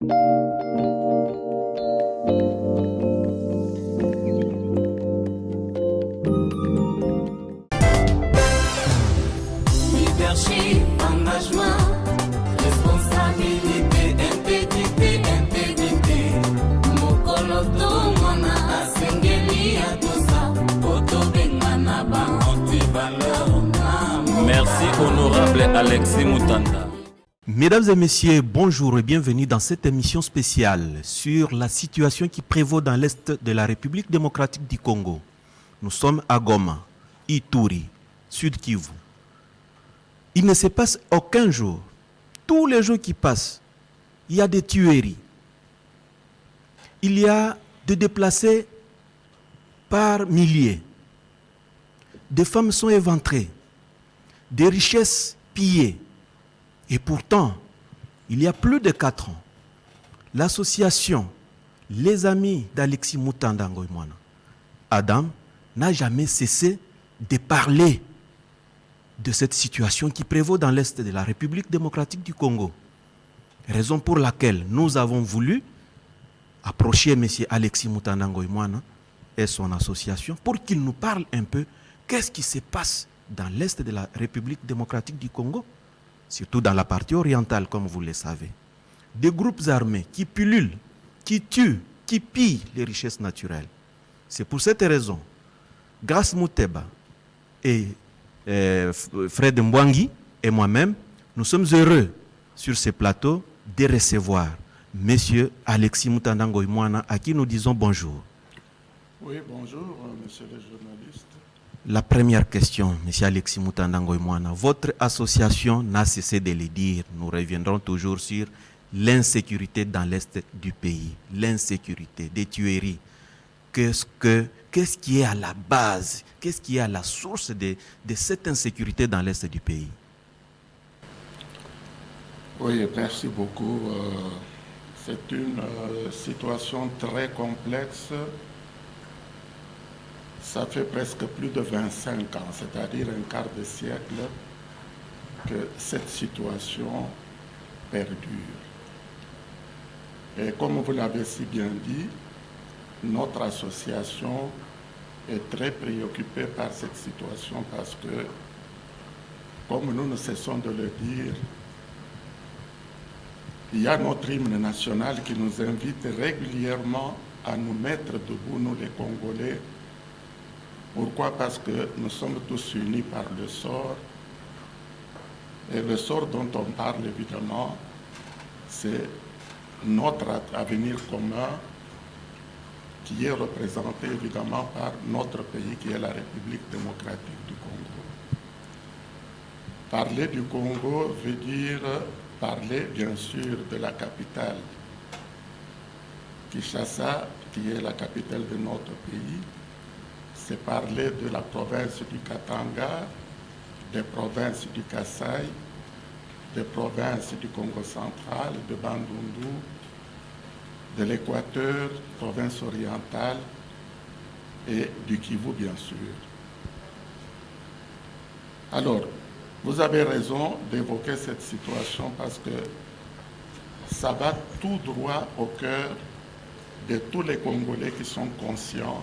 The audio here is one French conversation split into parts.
Leadership, engagement, responsabilité, intégrité. Mokolo tongona asengeli atosa, otobengana ba anti-valeur. Merci honorable Alexis Moutanda. Mesdames et messieurs, bonjour et bienvenue dans cette émission spéciale sur la situation qui prévaut dans l'Est de la République démocratique du Congo. Nous sommes à Goma, Ituri, Sud Kivu. Il ne se passe aucun jour. Tous les jours qui passent, il y a des tueries. Il y a des déplacés par milliers. Des femmes sont éventrées. Des richesses pillées. Et pourtant, il y a plus de 4 ans, l'association Les Amis d'Alexis Moutanda Ngoïmwana, Adam, n'a jamais cessé de parler de cette situation qui prévaut dans l'Est de la République démocratique du Congo. Raison pour laquelle nous avons voulu approcher M. Alexis Moutanda Ngoïmwana et son association pour qu'il nous parle un peu qu'est-ce qui se passe dans l'Est de la République démocratique du Congo, surtout dans la partie orientale, comme vous le savez. Des groupes armés qui pullulent, qui tuent, qui pillent les richesses naturelles. C'est pour cette raison, Grace Mouteba et Fred Mbwangi et moi-même, nous sommes heureux sur ce plateau de recevoir M. Alexis Moutanda Ngoïmwana, à qui nous disons bonjour. Oui, bonjour, monsieur le journaliste. La première question, M. Alexis Moutanda Ngoïmwana, votre association n'a cessé de le dire. Nous reviendrons toujours sur l'insécurité dans l'Est du pays, l'insécurité, des tueries. Qu'est-ce qui est à la base, qu'est-ce qui est à la source de cette insécurité dans l'Est du pays? Oui, merci beaucoup. C'est une situation très complexe. Ça fait presque plus de 25 ans, c'est-à-dire un quart de siècle, que cette situation perdure. Et comme vous l'avez si bien dit, notre association est très préoccupée par cette situation parce que, comme nous ne cessons de le dire, il y a notre hymne national qui nous invite régulièrement à nous mettre debout, nous les Congolais. Pourquoi? Parce que nous sommes tous unis par le sort. Et le sort dont on parle, évidemment, c'est notre avenir commun qui est représenté, évidemment, par notre pays, qui est la République démocratique du Congo. Parler du Congo veut dire parler, bien sûr, de la capitale, Kinshasa, qui est la capitale de notre pays. C'est parler de la province du Katanga, des provinces du Kasaï, des provinces du Congo central, de Bandundu, de l'Équateur, province orientale et du Kivu, bien sûr. Alors, vous avez raison d'évoquer cette situation parce que ça va tout droit au cœur de tous les Congolais qui sont conscients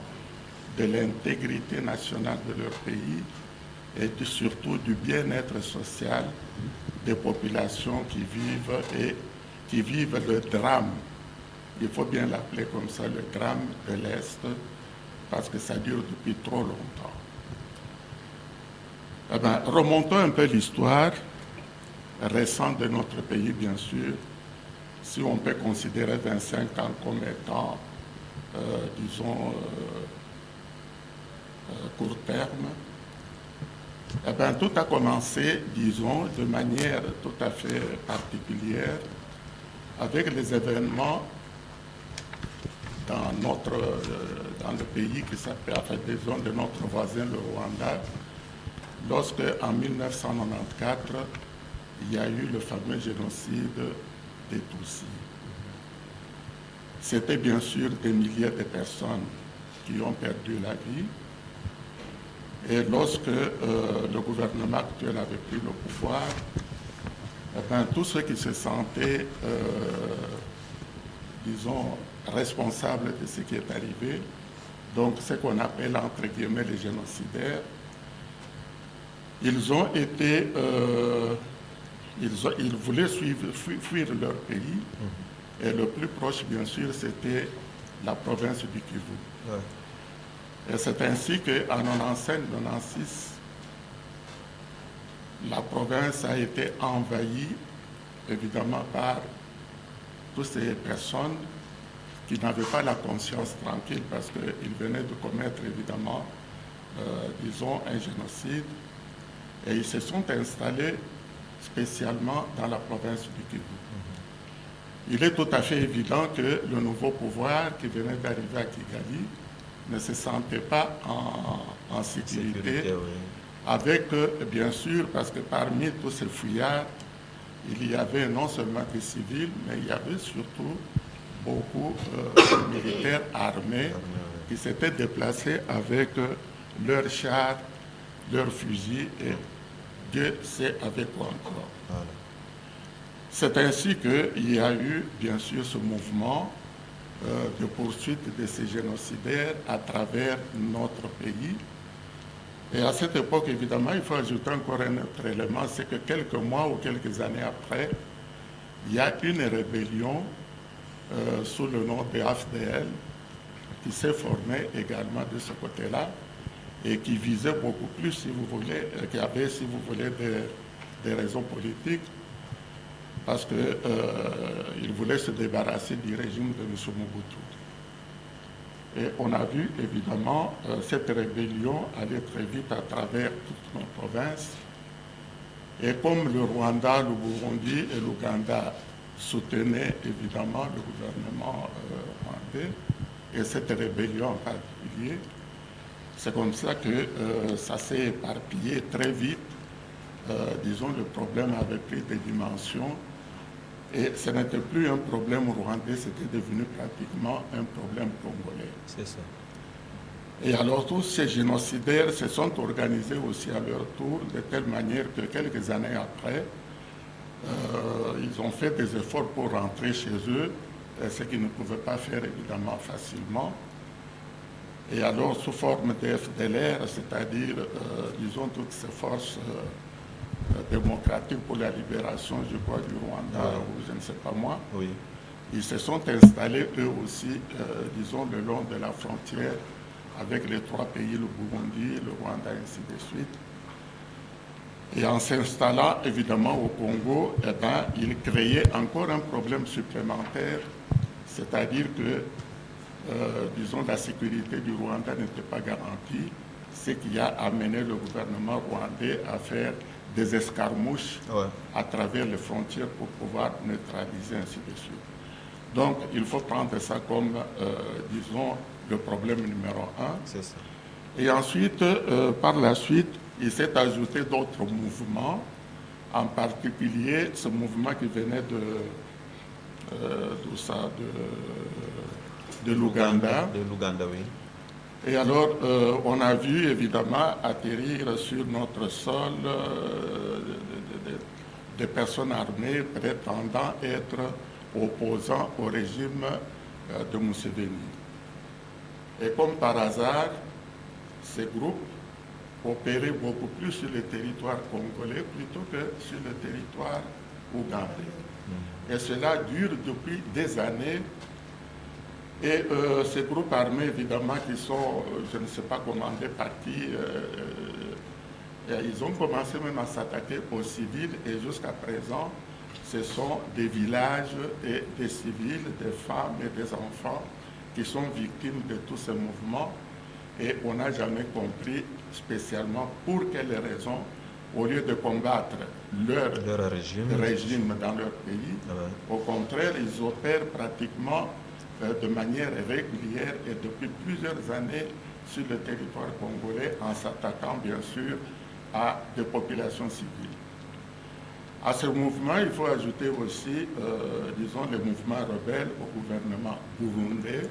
de l'intégrité nationale de leur pays et surtout du bien-être social des populations qui vivent le drame. Il faut bien l'appeler comme ça, le drame de l'Est, parce que ça dure depuis trop longtemps. Eh bien, remontons un peu l'histoire récente de notre pays, bien sûr, si on peut considérer 25 ans comme étant, disons, court terme. Eh bien, tout a commencé, disons, de manière tout à fait particulière avec les événements dans le pays qui s'appelle, enfin, disons, de notre voisin, le Rwanda, lorsque, en 1994, il y a eu le fameux génocide des Tutsis. C'était bien sûr des milliers de personnes qui ont perdu la vie. Et lorsque le gouvernement actuel avait pris le pouvoir, eh bien, tous ceux qui se sentaient disons, responsables de ce qui est arrivé, donc ce qu'on appelle entre guillemets les génocidaires. Ils ont été, ils voulaient fuir leur pays, et le plus proche, bien sûr, c'était la province du Kivu. Ouais. Et c'est ainsi qu'en 1995-1996, la province a été envahie, évidemment, par toutes ces personnes qui n'avaient pas la conscience tranquille parce qu'ils venaient de commettre, évidemment, disons, un génocide. Et ils se sont installés spécialement dans la province du Kivu. Il est tout à fait évident que le nouveau pouvoir qui venait d'arriver à Kigali ne se sentait pas en sécurité, oui. Avec, bien sûr, parce que parmi tous ces fuyards, il y avait non seulement des civils, mais il y avait surtout beaucoup de militaires armés qui s'étaient déplacés avec leurs chars, leurs fusils et Dieu sait avec quoi encore. Voilà. C'est ainsi qu'il y a eu, bien sûr, ce mouvement de poursuite de ces génocidaires à travers notre pays. Et à cette époque, évidemment, il faut ajouter encore un autre élément, c'est que quelques mois ou quelques années après, il y a une rébellion sous le nom de AFDL qui s'est formée également de ce côté-là et qui visait beaucoup plus, si vous voulez, qui avait, si vous voulez, des raisons politiques, parce qu'il voulait se débarrasser du régime de M. Mobutu. Et on a vu, évidemment, cette rébellion aller très vite à travers toutes nos provinces. Et comme le Rwanda, le Burundi et l'Ouganda soutenaient, évidemment, le gouvernement rwandais, et cette rébellion en particulier, c'est comme ça que ça s'est éparpillé très vite. Disons, le problème avait pris des dimensions. Et ce n'était plus un problème rwandais, c'était devenu pratiquement un problème congolais. C'est ça. Et alors tous ces génocidaires se sont organisés aussi à leur tour, de telle manière que quelques années après, ils ont fait des efforts pour rentrer chez eux, ce qu'ils ne pouvaient pas faire évidemment facilement. Et alors sous forme de FDLR, c'est-à-dire, disons, toutes ces forces démocratiques pour la libération, je crois, du Rwanda, ou je ne sais pas moi. Oui. Ils se sont installés eux aussi, disons, le long de la frontière avec les trois pays, le Burundi, le Rwanda, ainsi de suite. Et en s'installant évidemment au Congo, eh ben, ils créaient encore un problème supplémentaire, c'est-à-dire que, disons, la sécurité du Rwanda n'était pas garantie, ce qui a amené le gouvernement rwandais à faire des escarmouches à travers les frontières pour pouvoir neutraliser, ainsi de suite. Donc, il faut prendre ça comme, disons, le problème numéro un. C'est ça. Et ensuite, par la suite, il s'est ajouté d'autres mouvements, en particulier ce mouvement qui venait de l'Ouganda. De l'Ouganda, oui. Et alors, on a vu évidemment atterrir sur notre sol des personnes armées prétendant être opposants au régime de Museveni. Et comme par hasard, ces groupes opéraient beaucoup plus sur le territoire congolais plutôt que sur le territoire ougandais. Et cela dure depuis des années. Et ces groupes armés, évidemment, qui sont, je ne sais pas commandés par qui, ils ont commencé même à s'attaquer aux civils et jusqu'à présent, ce sont des villages et des civils, des femmes et des enfants qui sont victimes de tous ces mouvements et on n'a jamais compris spécialement pour quelles raisons, au lieu de combattre leur régime dans leur pays, au contraire, ils opèrent pratiquement de manière régulière et depuis plusieurs années sur le territoire congolais en s'attaquant bien sûr à des populations civiles. À ce mouvement, il faut ajouter aussi, disons, les mouvements rebelles au gouvernement burundais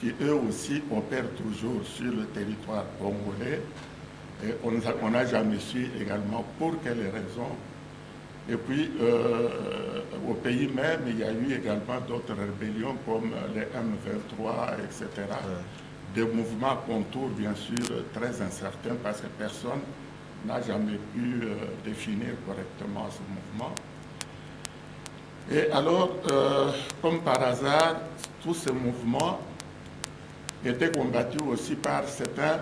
qui eux aussi opèrent toujours sur le territoire congolais et on n'a jamais su également pour quelles raisons Et puis, au pays même, il y a eu également d'autres rébellions comme les M23, etc. Des mouvements contours, bien sûr, très incertains parce que personne n'a jamais pu définir correctement ce mouvement. Et alors, comme par hasard, tous ces mouvements étaient combattus aussi par certains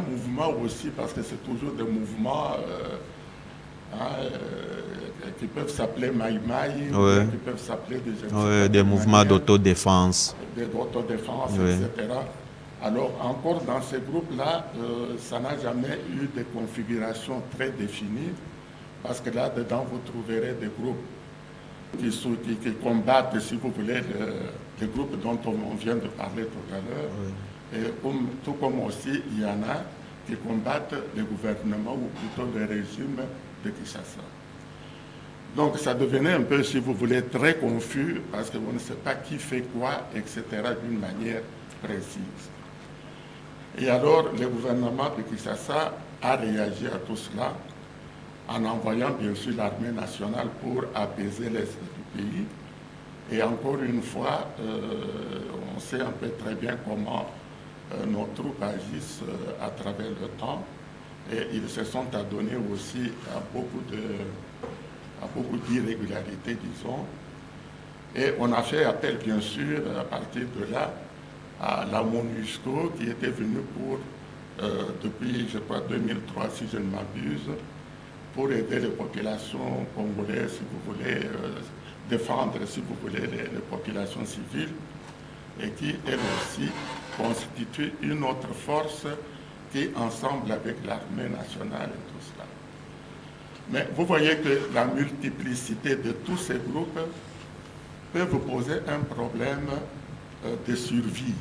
mouvements aussi, parce que c'est toujours des mouvements qui peuvent s'appeler Maïmaï, qui peuvent s'appeler des mouvements d'autodéfense. D'autodéfense, etc. Alors, encore dans ces groupes-là, ça n'a jamais eu de configuration très définie, parce que là-dedans, vous trouverez des groupes qui combattent, si vous voulez, les groupes dont on vient de parler tout à l'heure. Et tout comme aussi, il y en a qui combattent le gouvernement ou plutôt le régime de Kinshasa. Donc ça devenait un peu, si vous voulez, très confus parce qu'on ne sait pas qui fait quoi, etc., d'une manière précise. Et alors, le gouvernement de Kinshasa a réagi à tout cela en envoyant bien sûr l'armée nationale pour apaiser l'est du pays. Et encore une fois, on sait un peu très bien comment nos troupes agissent à travers le temps. Et ils se sont adonnés aussi à beaucoup d'irrégularités, disons. Et on a fait appel, bien sûr, à partir de là, à la MONUSCO qui était venue pour, depuis, je crois, 2003, si je ne m'abuse, pour aider les populations congolaises, si vous voulez, défendre, si vous voulez, les populations civiles, et qui, elle aussi, constitue une autre force qui, ensemble avec l'armée nationale et tout cela. Mais vous voyez que la multiplicité de tous ces groupes peut vous poser un problème de survie,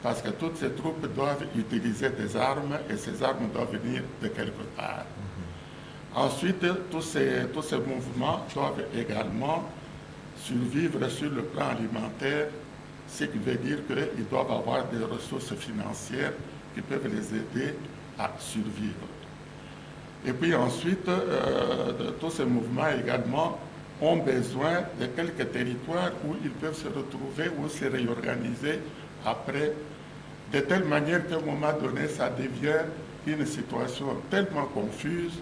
parce que toutes ces troupes doivent utiliser des armes et ces armes doivent venir de quelque part. Ensuite, tous ces mouvements doivent également survivre sur le plan alimentaire, ce qui veut dire qu'ils doivent avoir des ressources financières qui peuvent les aider à survivre. Et puis ensuite, tous ces mouvements également ont besoin de quelques territoires où ils peuvent se retrouver ou se réorganiser après, de telle manière qu'à un moment donné, ça devient une situation tellement confuse,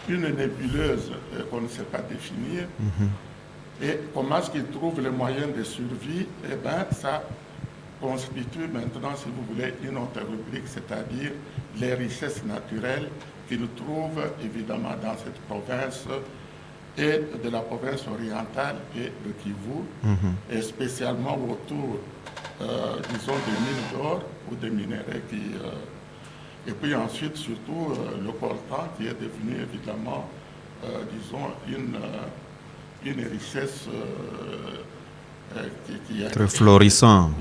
une nébuleuse qu'on ne sait pas définir. Et comment est-ce qu'ils trouvent les moyens de survie? Eh bien, ça constitue maintenant, si vous voulez, une autre rubrique, c'est-à-dire les richesses naturelles qu'ils trouvent évidemment dans cette province et de la province orientale et de Kivu, et spécialement autour, disons, des mines d'or ou des minerais qui... et puis ensuite, surtout, le coltan qui est devenu évidemment, disons, une richesse qui est très florissante.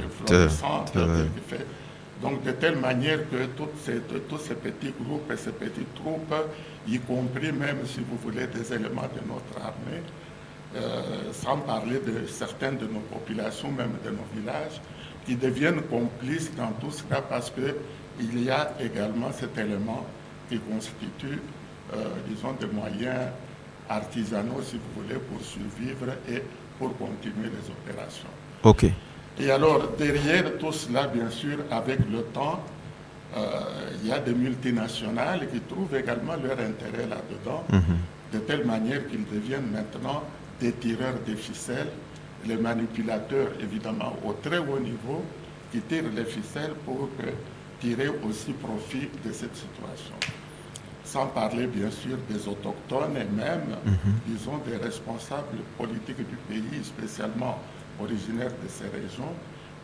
Donc, de telle manière que tous ces petits groupes et ces petites troupes, y compris même, si vous voulez, des éléments de notre armée, sans parler de certaines de nos populations, même de nos villages, qui deviennent complices dans tout cela parce qu'il y a également cet élément qui constitue, disons, des moyens artisanaux, si vous voulez, pour survivre et pour continuer les opérations. OK. Et alors, derrière tout cela, bien sûr, avec le temps, il y a des multinationales qui trouvent également leur intérêt là-dedans, de telle manière qu'ils deviennent maintenant des tireurs de ficelles, les manipulateurs, évidemment, au très haut niveau, qui tirent les ficelles pour tirer aussi profit de cette situation. Sans parler, bien sûr, des autochtones et même, disons, des responsables politiques du pays, spécialement originaires de ces régions,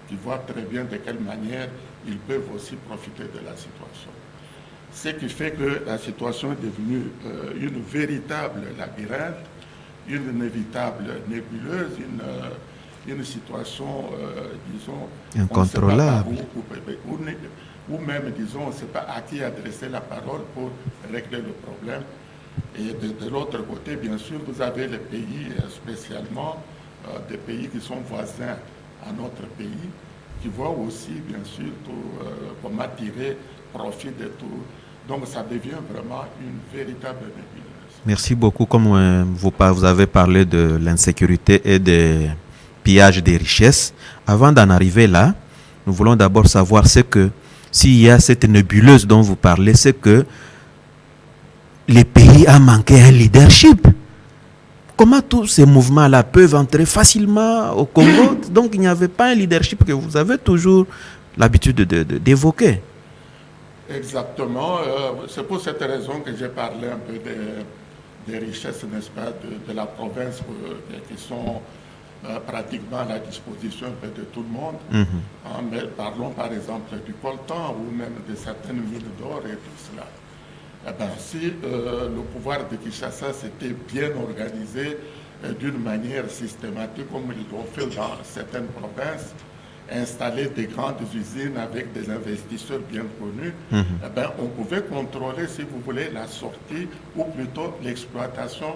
qui voient très bien de quelle manière ils peuvent aussi profiter de la situation. Ce qui fait que la situation est devenue une véritable labyrinthe, une inévitable nébuleuse, une situation, disons, incontrôlable. Ou même, disons, on ne sait pas à qui adresser la parole pour régler le problème. Et de l'autre côté, bien sûr, vous avez les pays, spécialement des pays qui sont voisins à notre pays, qui voient aussi, bien sûr, comment tirer profit de tout. Donc, ça devient vraiment une véritable nébuleuse. Merci beaucoup. Comme vous avez parlé de l'insécurité et des pillages des richesses, avant d'en arriver là, nous voulons d'abord savoir ce que, s'il y a cette nébuleuse dont vous parlez, c'est que le pays a manqué un leadership. Comment tous ces mouvements-là peuvent entrer facilement au Congo? Donc il n'y avait pas un leadership que vous avez toujours l'habitude d'évoquer. Exactement. C'est pour cette raison que j'ai parlé un peu des richesses, n'est-ce pas, de la province qui sont pratiquement à la disposition un peu de tout le monde. Mais parlons par exemple du coltan ou même de certaines mines d'or et tout cela. Eh bien, si le pouvoir de Kinshasa s'était bien organisé d'une manière systématique, comme ils l'ont fait dans certaines provinces, installer des grandes usines avec des investisseurs bien connus, eh bien, on pouvait contrôler, si vous voulez, la sortie ou plutôt l'exploitation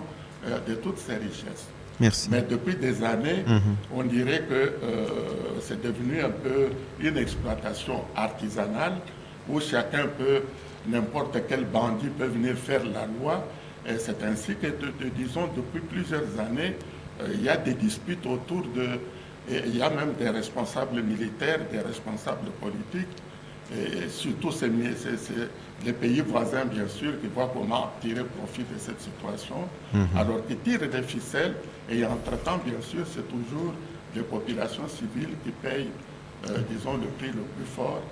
de toutes ces richesses. Merci. Mais depuis des années, on dirait que c'est devenu un peu une exploitation artisanale où chacun peut, n'importe quel bandit peut venir faire la loi. Et c'est ainsi que, disons, depuis plusieurs années, il y a des disputes autour de... Et il y a même des responsables militaires, des responsables politiques, et surtout les pays voisins, bien sûr, qui voient comment tirer profit de cette situation, alors qu'ils tirent des ficelles, et entre-temps, bien sûr, c'est toujours les populations civiles qui payent, disons, le prix le plus fort.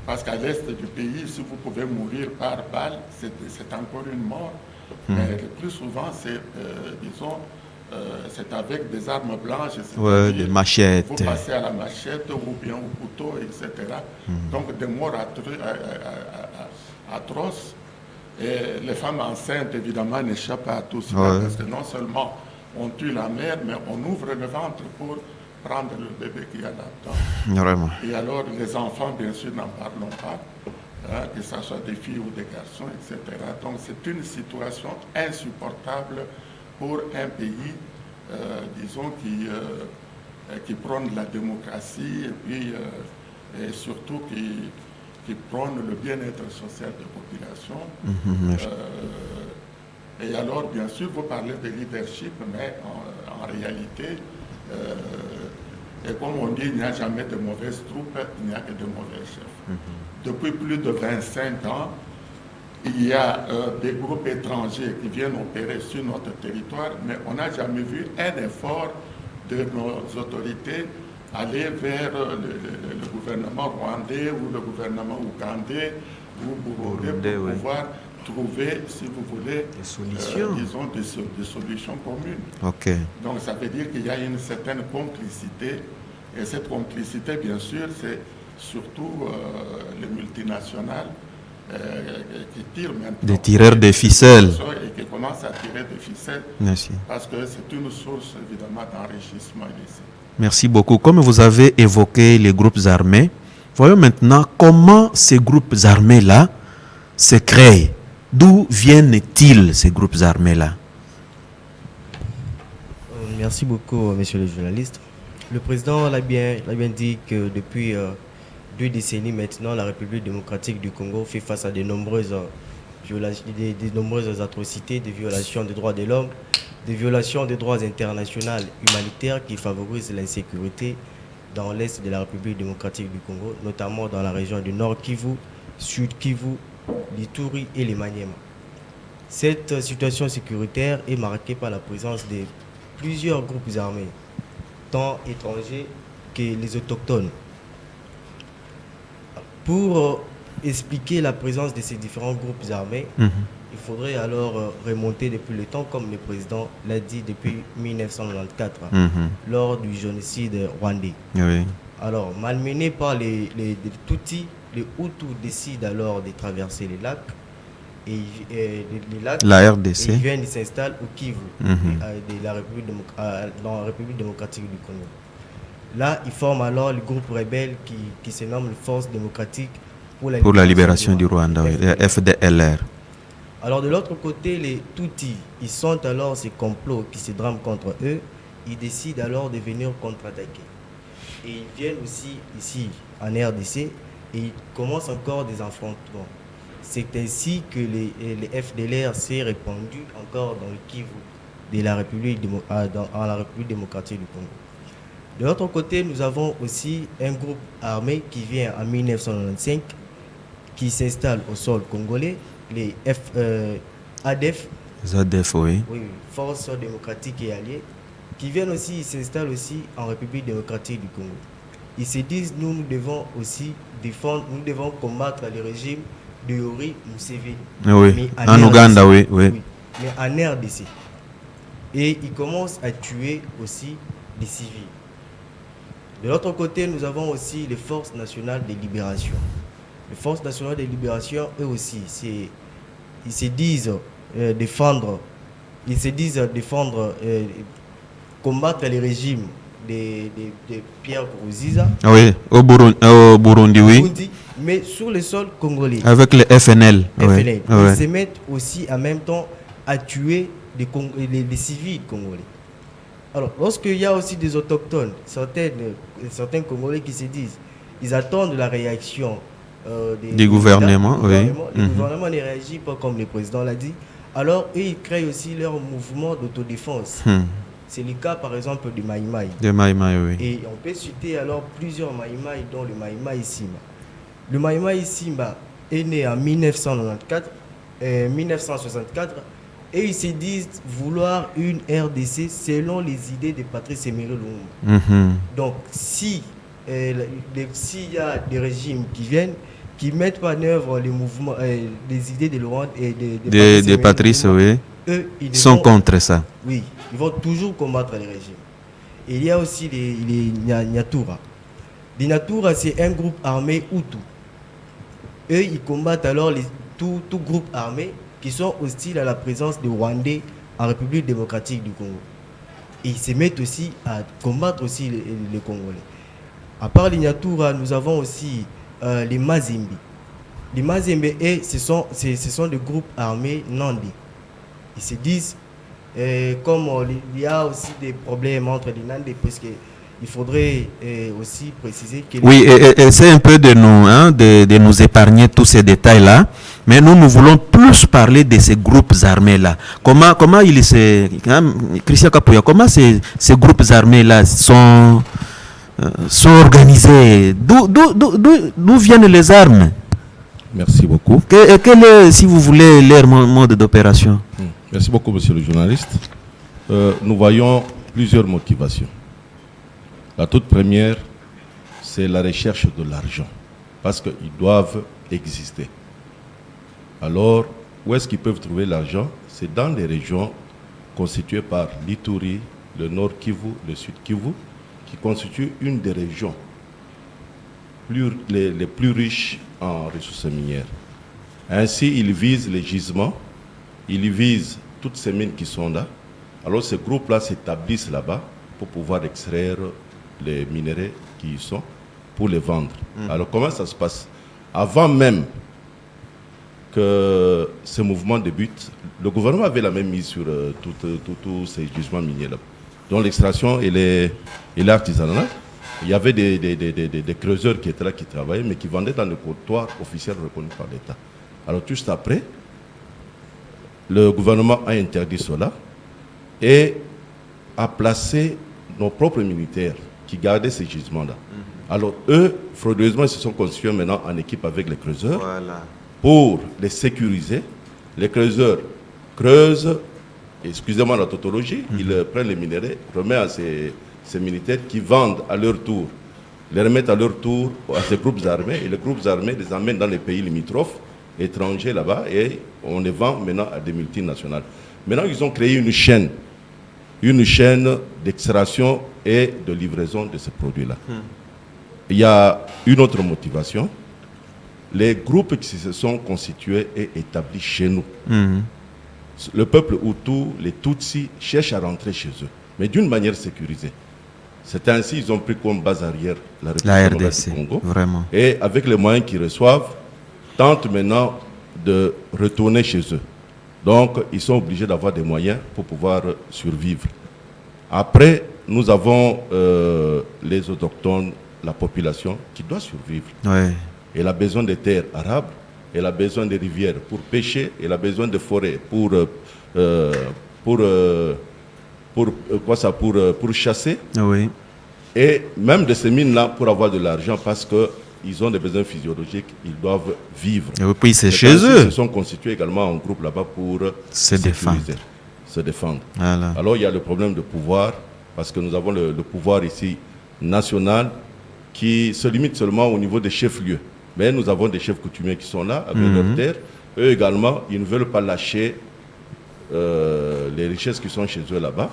Parce qu'à l'est du pays, si vous pouvez mourir par balle, c'est encore une mort. Mais le plus souvent, c'est, disons, c'est avec des armes blanches, des machettes. Vous passez à la machette ou bien au couteau, etc. Donc des morts atroces. Et les femmes enceintes, évidemment, n'échappent à tout cela. Parce que non seulement on tue la mère, mais on ouvre le ventre pour prendre le bébé qui a là-dedans. Vraiment. Et alors les enfants, bien sûr, n'en parlons pas. Que ce soit des filles ou des garçons, etc. Donc c'est une situation insupportable pour un pays, disons, qui prône la démocratie et puis et surtout qui prône le bien-être social des populations. Et alors, bien sûr, vous parlez de leadership, mais en réalité, et comme on dit, il n'y a jamais de mauvaises troupes, il n'y a que de mauvais chefs. Depuis plus de 25 ans, il y a des groupes étrangers qui viennent opérer sur notre territoire, mais on n'a jamais vu un effort de nos autorités aller vers le gouvernement rwandais ou le gouvernement ougandais ou burundais pour pouvoir trouver, si vous voulez, des solutions, disons, des solutions communes. Donc ça veut dire qu'il y a une certaine complicité, et cette complicité, bien sûr, c'est surtout les multinationales qui tirent maintenant des tireurs de ficelles et qui commencent à tirer des ficelles. Merci. Parce que c'est une source évidemment d'enrichissement ici. Merci beaucoup. Comme vous avez évoqué les groupes armés, voyons maintenant comment ces groupes armés-là se créent. D'où viennent-ils ces groupes armés-là? Merci beaucoup, monsieur le journaliste. Le président l'a bien dit que depuis 2 décennies maintenant, la République démocratique du Congo fait face à de nombreuses atrocités, des violations des droits de l'homme, des violations des droits internationaux humanitaires qui favorisent l'insécurité dans l'est de la République démocratique du Congo, notamment dans la région du Nord Kivu, Sud Kivu, l'Ituri et les Maniema. Cette situation sécuritaire est marquée par la présence de plusieurs groupes armés, tant étrangers que les autochtones. Pour expliquer la présence de ces différents groupes armés, il faudrait alors remonter depuis le temps, comme le président l'a dit, depuis 1994, lors du génocide rwandais. Alors, malmenés par les Tutsis, les Hutus décident alors de traverser les lacs, la RDC, et ils viennent s'installer au Kivu, dans la République démocratique du Congo. Là, ils forment alors le groupe rebelle qui se nomme Force démocratique pour la libération du Rwanda, FDLR. Alors de l'autre côté, les Tutsis, ils sentent alors ces complots qui se drament contre eux, ils décident alors de venir contre-attaquer. Et ils viennent aussi ici en RDC et ils commencent encore des affrontements. c'est ainsi que les FDLR s'est répandu encore dans le Kivu de la République dans la République démocratique du Congo. De l'autre côté, nous avons aussi un groupe armé qui vient en 1995, qui s'installe au sol congolais, les ADF. Les ADF, oui. Oui, Forces démocratiques et alliées, qui viennent aussi, ils s'installent aussi en République démocratique du Congo. Ils se disent, nous devons aussi défendre, nous devons combattre le régime de Yoweri Museveni. Oui, en Ouganda, oui. Mais en RDC. Et ils commencent à tuer aussi des civils. De l'autre côté, nous avons aussi les forces nationales de libération. Les forces nationales de libération, eux aussi, ils se disent défendre, combattre les régimes de Pierre Nkurunziza. Oui, au Burundi, oui. Mais sur le sol congolais. Avec le FNL. FNL. Ils se mettent aussi en même temps à tuer les civils congolais. Alors, lorsqu'il y a aussi des autochtones, certains Congolais qui se disent, ils attendent la réaction du gouvernement. Oui. Le gouvernement ne réagit pas comme le président l'a dit. Alors, eux, ils créent aussi leur mouvement d'autodéfense. C'est le cas, par exemple, du Maï Maï. De Maï Maï, oui. Et on peut citer alors plusieurs Maï Maï, dont le Maï Maï Simba. Le Maï Maï Simba est né en 1964 et ils se disent vouloir une RDC selon les idées de Patrice Emery Lumumba. Donc, s'il y a des régimes qui viennent, qui mettent en œuvre les mouvements, les idées de Laurent et de Patrice, oui, eux, ils sont contre ça. Oui, ils vont toujours combattre les régimes. Et il y a aussi les Nyatura. Les Nyatura, c'est un groupe armé Hutu. Eux, ils combattent alors tout groupe armé qui sont hostiles à la présence des Rwandais en République démocratique du Congo. Et ils se mettent aussi à combattre aussi les Congolais. À part les Nyatura, nous avons aussi les Mazembe. Les Mazembe, ce sont des groupes armés nandés. Ils se disent, comme il y a aussi des problèmes entre les Nandés, parce qu'il faudrait aussi préciser que... Oui, c'est un peu de nous épargner tous ces détails-là. Mais nous voulons plus parler de ces groupes armés-là. Comment Christian Kapouya, comment ces groupes armés-là sont organisés? D'où viennent les armes? Merci beaucoup. Quel est, si vous voulez, leur mode d'opération? Merci beaucoup, monsieur le journaliste. Nous voyons plusieurs motivations. La toute première, c'est la recherche de l'argent, parce qu'ils doivent exister. Alors, où est-ce qu'ils peuvent trouver l'argent? C'est dans les régions constituées par l'Ituri, le Nord Kivu, le Sud Kivu, qui constituent une des régions les plus riches en ressources minières. Ainsi, ils visent les gisements, ils visent toutes ces mines qui sont là. Alors, ces groupes-là s'établissent là-bas pour pouvoir extraire les minéraux qui y sont pour les vendre. Alors, comment ça se passe? Avant même que ce mouvement débute, le gouvernement avait la même mise sur tous ces gisements miniers-là, dont l'extraction et l'artisanat. Il y avait des creuseurs qui étaient là, qui travaillaient, mais qui vendaient dans le comptoir officiel reconnu par l'État. Alors, juste après, le gouvernement a interdit cela et a placé nos propres militaires qui gardaient ces gisements-là. Alors, eux, frauduleusement, ils se sont constitués maintenant en équipe avec les creuseurs. Voilà. Pour les sécuriser. Les creuseurs creusent, excusez-moi la tautologie, ils prennent les minéraux, remettent à ces militaires qui vendent à leur tour, les remettent à leur tour à ces groupes armés, et les groupes armés les emmènent dans les pays limitrophes, étrangers là-bas, et on les vend maintenant à des multinationales. Maintenant, ils ont créé une chaîne d'extraction et de livraison de ces produits-là. Il y a une autre motivation. Les groupes qui se sont constitués et établis chez nous. Le peuple Hutu, les Tutsis, cherchent à rentrer chez eux, mais d'une manière sécurisée. C'est ainsi qu'ils ont pris comme base arrière la RDC, du Congo. Vraiment. Et avec les moyens qu'ils reçoivent, tentent maintenant de retourner chez eux. Donc, ils sont obligés d'avoir des moyens pour pouvoir survivre. Après, nous avons les autochtones, la population qui doit survivre. Ouais. Elle a besoin des terres arables elle a besoin de rivières pour pêcher, elle a besoin de forêts pour chasser. Oui. Et même de ces mines-là pour avoir de l'argent parce qu'ils ont des besoins physiologiques, ils doivent vivre. Et puis c'est Et chez ainsi, eux. Ils se sont constitués également en groupe là-bas pour Se défendre. se défendre. Voilà. Alors il y a le problème de pouvoir, parce que nous avons le pouvoir ici national qui se limite seulement au niveau des chefs-lieux. Mais nous avons des chefs coutumiers qui sont là, avec leurs terres. Eux également, ils ne veulent pas lâcher les richesses qui sont chez eux là-bas.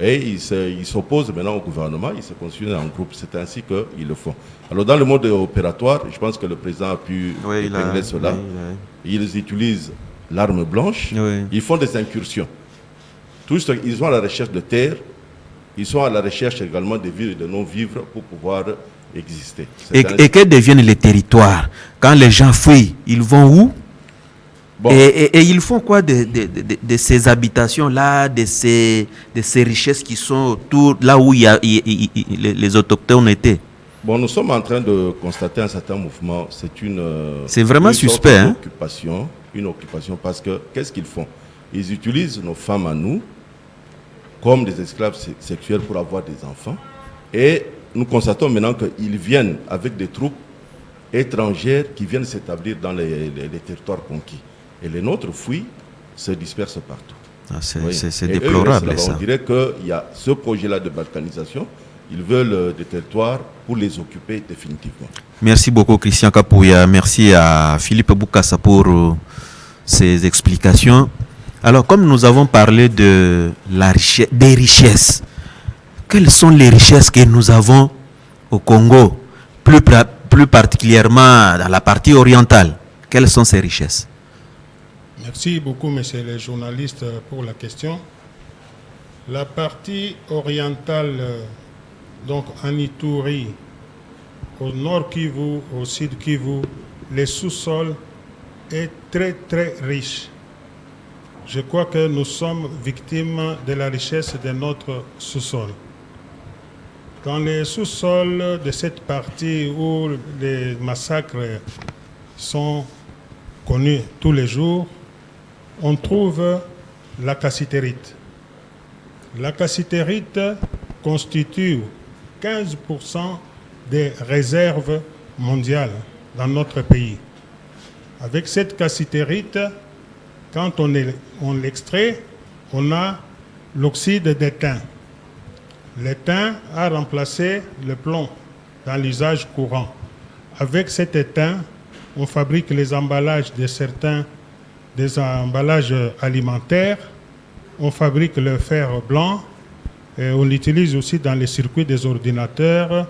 Et ils s'opposent maintenant au gouvernement, ils se constituent en groupe. C'est ainsi qu'ils le font. Alors dans le mode opératoire, je pense que le président a pu épingler cela. Ils utilisent l'arme blanche, ils font des incursions. Tous, ils sont à la recherche de terre, ils sont à la recherche également de vivre et de non-vivre pour pouvoir exister. Et que deviennent les territoires? Quand les gens fuient, ils vont où? Bon. Et ils font quoi de ces habitations-là, de ces richesses qui sont autour, là où les autochtones étaient? Bon, nous sommes en train de constater un certain mouvement. C'est vraiment suspect. Une occupation parce que qu'est-ce qu'ils font? Ils utilisent nos femmes à nous comme des esclaves sexuels pour avoir des enfants. Et nous constatons maintenant qu'ils viennent avec des troupes étrangères qui viennent s'établir dans les territoires conquis. Et les nôtres fuient, se dispersent partout. C'est déplorable. On dirait qu'il y a ce projet-là de balkanisation. Ils veulent des territoires pour les occuper définitivement. Merci beaucoup Christian Kapouya. Merci à Philippe Boukassa pour ces explications. Alors, comme nous avons parlé de des richesses, quelles sont les richesses que nous avons au Congo, plus particulièrement dans la partie orientale? Quelles sont ces richesses? Merci beaucoup, messieurs les journalistes, pour la question. La partie orientale, donc en Ituri, au nord Kivu, au sud Kivu, les sous-sols est très très riche. Je crois que nous sommes victimes de la richesse de notre sous-sol. Dans les sous-sols de cette partie où les massacres sont connus tous les jours, on trouve la cassitérite. La cassitérite constitue 15% des réserves mondiales dans notre pays. Avec cette cassitérite, quand on l'extrait, on a l'oxyde d'étain. L'étain a remplacé le plomb dans l'usage courant. Avec cet étain, on fabrique les emballages des emballages alimentaires, on fabrique le fer blanc, et on l'utilise aussi dans les circuits des ordinateurs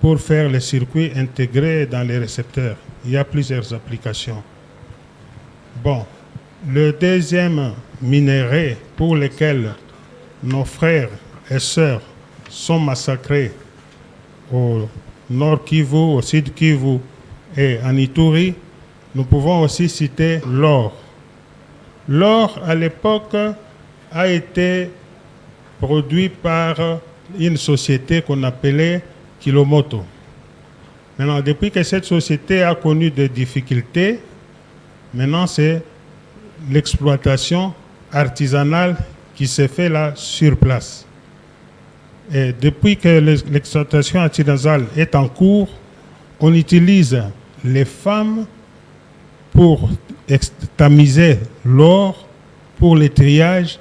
pour faire les circuits intégrés dans les récepteurs. Il y a plusieurs applications. Bon, le deuxième minerai pour lequel nos frères et sœurs sont massacrés au nord Kivu, au sud Kivu et en Ituri, nous pouvons aussi citer l'or. L'or, à l'époque, a été produit par une société qu'on appelait Kilomoto. Maintenant, depuis que cette société a connu des difficultés, maintenant c'est l'exploitation artisanale qui se fait là sur place. Et depuis que l'exploitation artisanale est en cours, on utilise les femmes pour tamiser l'or, pour le triage.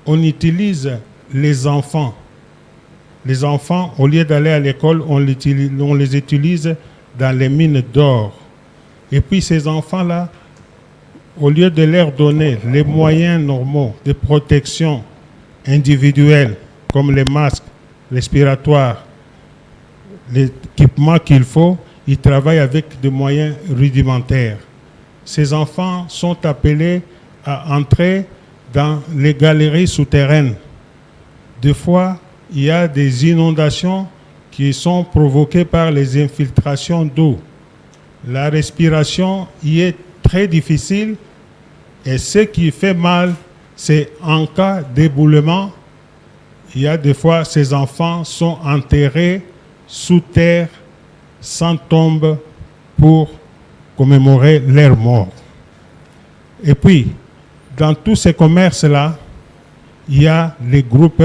On utilise les enfants. Les enfants, au lieu d'aller à l'école, on les utilise dans les mines d'or. Et puis ces enfants-là, au lieu de leur donner les moyens normaux de protection individuelle, comme les masques respiratoires, l'équipement qu'il faut, ils travaillent avec des moyens rudimentaires. Ces enfants sont appelés à entrer dans les galeries souterraines. Des fois, il y a des inondations qui sont provoquées par les infiltrations d'eau. La respiration y est très difficile et ce qui fait mal, c'est en cas d'éboulement, il y a des fois ces enfants sont enterrés sous terre, sans tombe, pour commémorer leurs morts. Et puis, dans tous ces commerces-là, il y a les groupes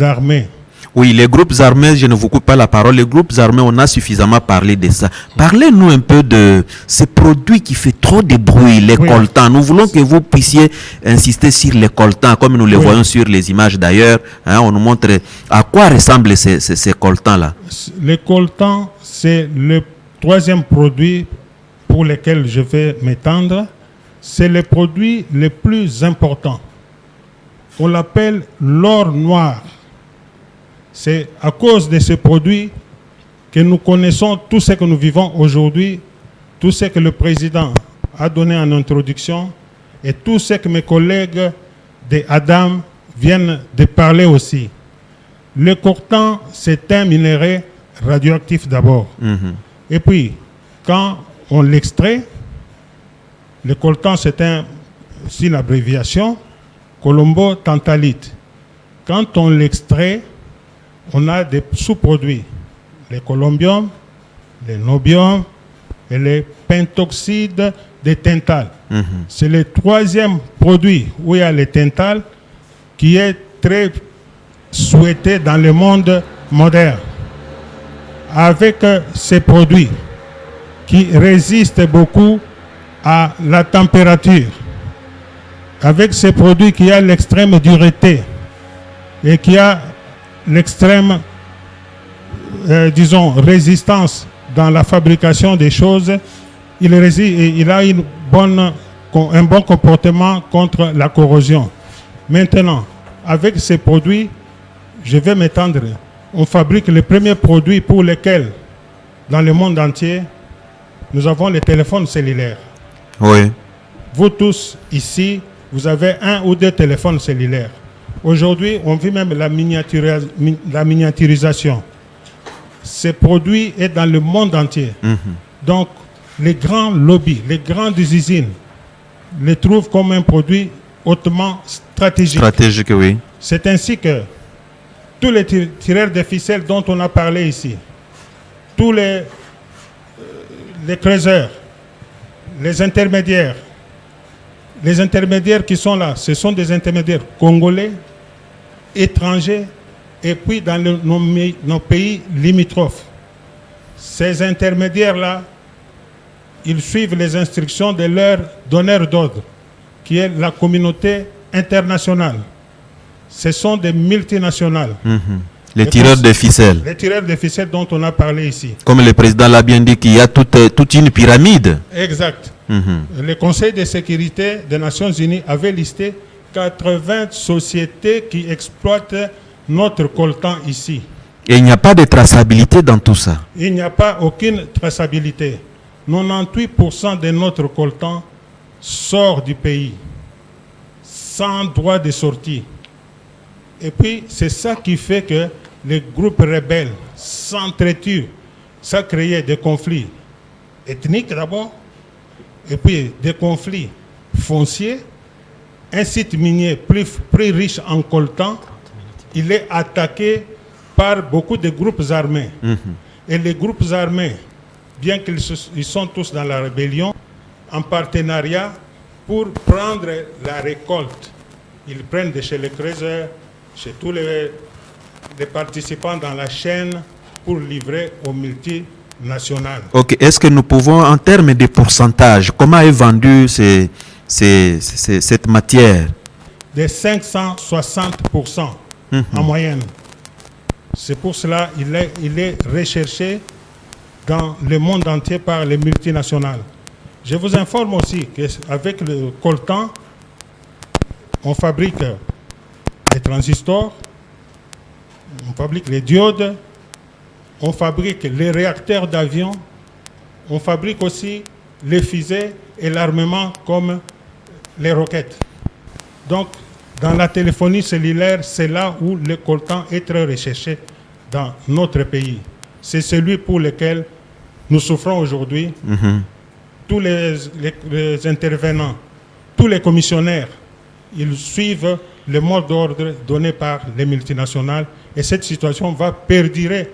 armés. Oui, les groupes armés, je ne vous coupe pas la parole. Les groupes armés, on a suffisamment parlé de ça. Parlez-nous un peu de ces produits qui font trop de bruit, les coltans. Nous voulons que vous puissiez insister sur les coltans, comme nous les voyons sur les images d'ailleurs. Hein, on nous montre à quoi ressemblent ces coltans-là. Les coltans, c'est le troisième produit pour lequel je vais m'étendre. C'est le produit le plus important. On l'appelle l'or noir. C'est à cause de ce produit que nous connaissons tout ce que nous vivons aujourd'hui, tout ce que le président a donné en introduction et tout ce que mes collègues de Adam viennent de parler aussi. Le coltan, c'est un minerai radioactif d'abord. Et puis, quand on l'extrait, le coltan, c'est aussi l'abréviation, colombo-tantalite. Quand on l'extrait, on a des sous-produits, les colombium, les nobium et les pentoxydes de tantale. C'est le troisième produit où il y a le tantale qui est très souhaité dans le monde moderne. Avec ces produits qui résistent beaucoup à la température, avec ces produits qui a l'extrême dureté et qui a l'extrême, disons, résistance dans la fabrication des choses, il a un bon comportement contre la corrosion. Maintenant, avec ces produits, je vais m'étendre. On fabrique les premiers produits pour lesquels, dans le monde entier, nous avons les téléphones cellulaires. Oui. Vous tous, ici, vous avez 1 ou 2 téléphones cellulaires. Aujourd'hui, on vit même la miniaturisation. Ces produits sont dans le monde entier. Donc, les grands lobbies, les grandes usines les trouvent comme un produit hautement stratégique. Stratégique, oui. C'est ainsi que tous les tireurs de ficelles dont on a parlé ici, tous les creuseurs, les intermédiaires qui sont là, ce sont des intermédiaires congolais, étrangers, et puis dans nos pays limitrophes. Ces intermédiaires-là, ils suivent les instructions de leur donneur d'ordre, qui est la communauté internationale. Ce sont des multinationales. Les tireurs de ficelles. Les tireurs de ficelles dont on a parlé ici. Comme le président l'a bien dit, qu'il y a toute une pyramide. Exact. Le Conseil de sécurité des Nations Unies avait listé 80 sociétés qui exploitent notre coltan ici. Et il n'y a pas de traçabilité dans tout ça. Il n'y a pas aucune traçabilité. 98% de notre coltan sort du pays sans droit de sortie. Et puis, c'est ça qui fait que les groupes rebelles s'entretuent. Ça crée des conflits ethniques d'abord, et puis des conflits fonciers. Un site minier plus riche en coltan, il est attaqué par beaucoup de groupes armés. Et les groupes armés, bien qu'ils sont tous dans la rébellion, en partenariat pour prendre la récolte, ils prennent de chez les creuseurs, chez tous les participants dans la chaîne pour livrer aux multinationales. Ok, est-ce que nous pouvons, en termes de pourcentage, comment est vendue cette matière? De 560% en moyenne. C'est pour cela qu'il est recherché dans le monde entier par les multinationales. Je vous informe aussi qu'avec le coltan, on fabrique les transistors, on fabrique les diodes, on fabrique les réacteurs d'avion, on fabrique aussi les fusées et l'armement comme les roquettes. Donc, dans la téléphonie cellulaire, c'est là où le coltan est très recherché dans notre pays. C'est celui pour lequel nous souffrons aujourd'hui. Tous les intervenants, tous les commissionnaires, ils suivent le mot d'ordre donné par les multinationales, et cette situation va perdurer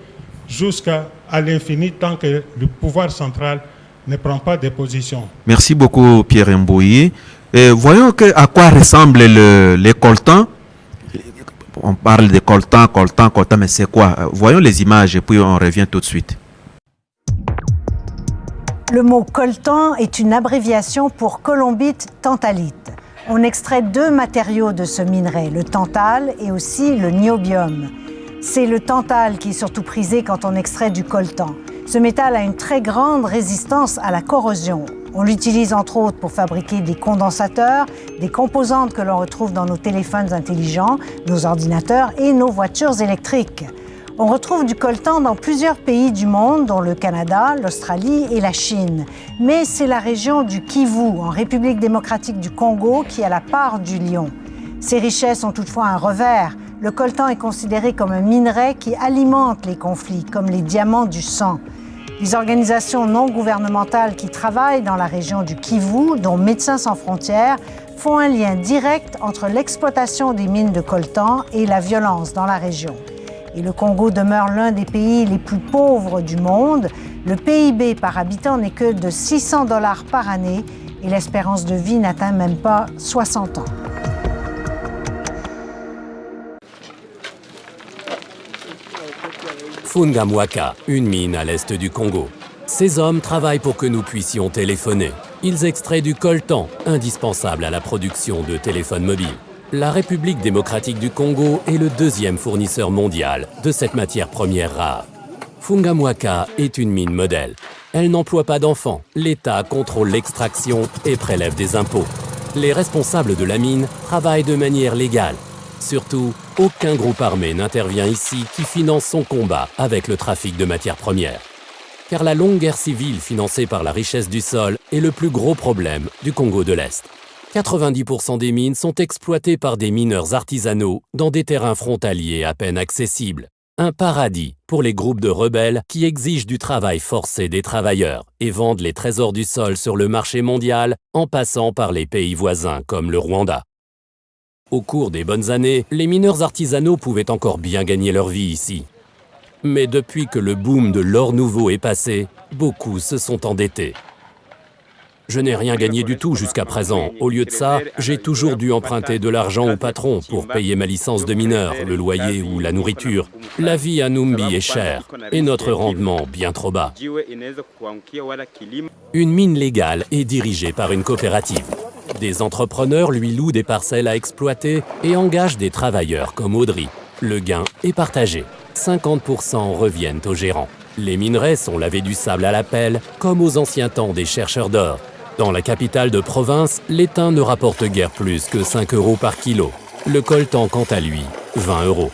jusqu'à l'infini tant que le pouvoir central ne prend pas de position. Merci beaucoup, Pierre Mboye. Voyons à quoi ressemblent les coltans. On parle de coltan, mais c'est quoi? Voyons les images et puis on revient tout de suite. Le mot coltan est une abréviation pour colombite tantalite. On extrait 2 matériaux de ce minerai, le tantal et aussi le niobium. C'est le tantal qui est surtout prisé quand on extrait du coltan. Ce métal a une très grande résistance à la corrosion. On l'utilise entre autres pour fabriquer des condensateurs, des composantes que l'on retrouve dans nos téléphones intelligents, nos ordinateurs et nos voitures électriques. On retrouve du coltan dans plusieurs pays du monde, dont le Canada, l'Australie et la Chine. Mais c'est la région du Kivu, en République démocratique du Congo, qui a la part du lion. Ces richesses ont toutefois un revers. Le coltan est considéré comme un minerai qui alimente les conflits, comme les diamants du sang. Les organisations non gouvernementales qui travaillent dans la région du Kivu, dont Médecins sans frontières, font un lien direct entre l'exploitation des mines de coltan et la violence dans la région. Et le Congo demeure l'un des pays les plus pauvres du monde. Le PIB par habitant n'est que de 600 $ par année et l'espérance de vie n'atteint même pas 60 ans. Fungamwaka, une mine à l'est du Congo. Ces hommes travaillent pour que nous puissions téléphoner. Ils extraient du coltan, indispensable à la production de téléphones mobiles. La République démocratique du Congo est le 2e fournisseur mondial de cette matière première rare. Fungamwaka est une mine modèle. Elle n'emploie pas d'enfants. L'État contrôle l'extraction et prélève des impôts. Les responsables de la mine travaillent de manière légale. Surtout, aucun groupe armé n'intervient ici qui finance son combat avec le trafic de matières premières. Car la longue guerre civile financée par la richesse du sol est le plus gros problème du Congo de l'Est. 90% des mines sont exploitées par des mineurs artisanaux dans des terrains frontaliers à peine accessibles. Un paradis pour les groupes de rebelles qui exigent du travail forcé des travailleurs et vendent les trésors du sol sur le marché mondial en passant par les pays voisins comme le Rwanda. Au cours des bonnes années, les mineurs artisanaux pouvaient encore bien gagner leur vie ici. Mais depuis que le boom de l'or nouveau est passé, beaucoup se sont endettés. Je n'ai rien gagné du tout jusqu'à présent. Au lieu de ça, j'ai toujours dû emprunter de l'argent au patron pour payer ma licence de mineur, le loyer ou la nourriture. La vie à Numbi est chère et notre rendement bien trop bas. Une mine légale est dirigée par une coopérative. Des entrepreneurs lui louent des parcelles à exploiter et engagent des travailleurs comme Audrey. Le gain est partagé. 50% reviennent aux gérants. Les minerais sont lavés du sable à la pelle, comme aux anciens temps des chercheurs d'or. Dans la capitale de province, l'étain ne rapporte guère plus que 5 € par kilo. Le coltan, quant à lui, 20 €.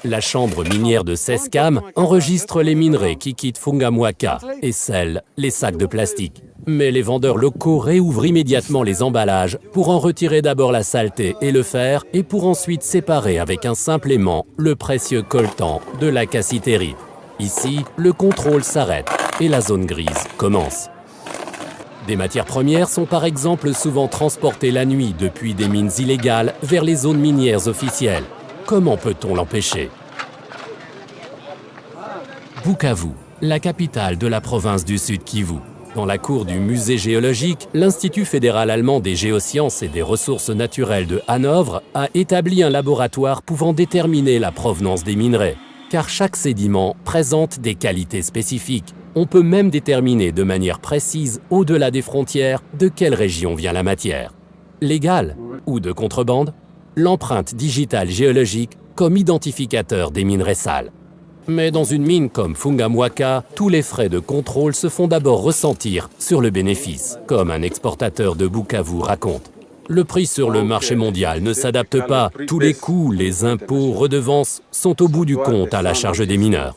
La chambre minière de Seskam enregistre les minerais qui quittent Fungamwaka et scelle les sacs de plastique. Mais les vendeurs locaux réouvrent immédiatement les emballages pour en retirer d'abord la saleté et le fer et pour ensuite séparer avec un simple aimant le précieux coltan de la cassitérite. Ici, le contrôle s'arrête et la zone grise commence. Des matières premières sont par exemple souvent transportées la nuit depuis des mines illégales vers les zones minières officielles. Comment peut-on l'empêcher? Bukavu, la capitale de la province du Sud Kivu. Dans la cour du musée géologique, l'Institut fédéral allemand des géosciences et des ressources naturelles de Hanovre a établi un laboratoire pouvant déterminer la provenance des minerais. Car chaque sédiment présente des qualités spécifiques. On peut même déterminer de manière précise, au-delà des frontières, de quelle région vient la matière. Légale ou de contrebande, l'empreinte digitale géologique comme identificateur des minerais sales. Mais dans une mine comme Fungamwaka, tous les frais de contrôle se font d'abord ressentir sur le bénéfice, comme un exportateur de Bukavu raconte. Le prix sur le marché mondial ne s'adapte pas. Tous les coûts, les impôts, redevances sont au bout du compte à la charge des mineurs.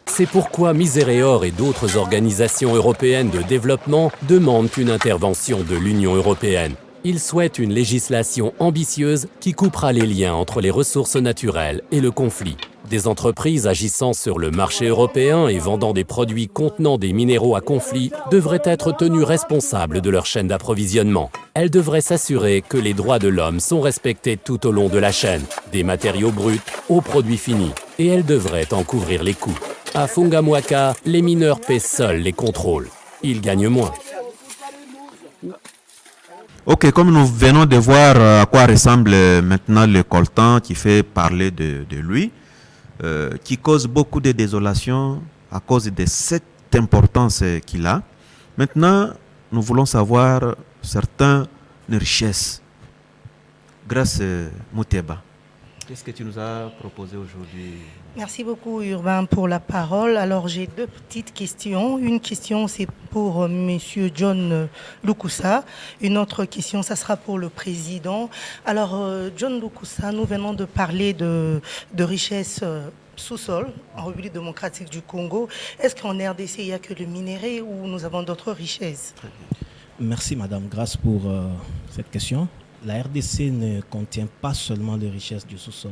C'est pourquoi Misereor et d'autres organisations européennes de développement demandent une intervention de l'Union européenne. Ils souhaitent une législation ambitieuse qui coupera les liens entre les ressources naturelles et le conflit. Des entreprises agissant sur le marché européen et vendant des produits contenant des minéraux à conflit devraient être tenues responsables de leur chaîne d'approvisionnement. Elles devraient s'assurer que les droits de l'homme sont respectés tout au long de la chaîne, des matériaux bruts aux produits finis, et elles devraient en couvrir les coûts. À Fungamwaka, les mineurs paient seuls les contrôles. Ils gagnent moins. Ok, comme nous venons de voir à quoi ressemble maintenant le coltan qui fait parler de lui, qui cause beaucoup de désolation à cause de cette importance qu'il a. Maintenant, nous voulons savoir certaines richesses. Grâce Mouteba, qu'est-ce que tu nous as proposé aujourd'hui? Merci beaucoup Urbain pour la parole. Alors j'ai deux petites questions. Une question c'est pour Monsieur John Lukusa. Une autre question ça sera pour le président. Alors John Lukusa, nous venons de parler de richesse sous-sol en République démocratique du Congo. Est-ce qu'en RDC il n'y a que le minerai ou nous avons d'autres richesses? Merci Madame Grace pour cette question. La RDC ne contient pas seulement les richesses du sous-sol.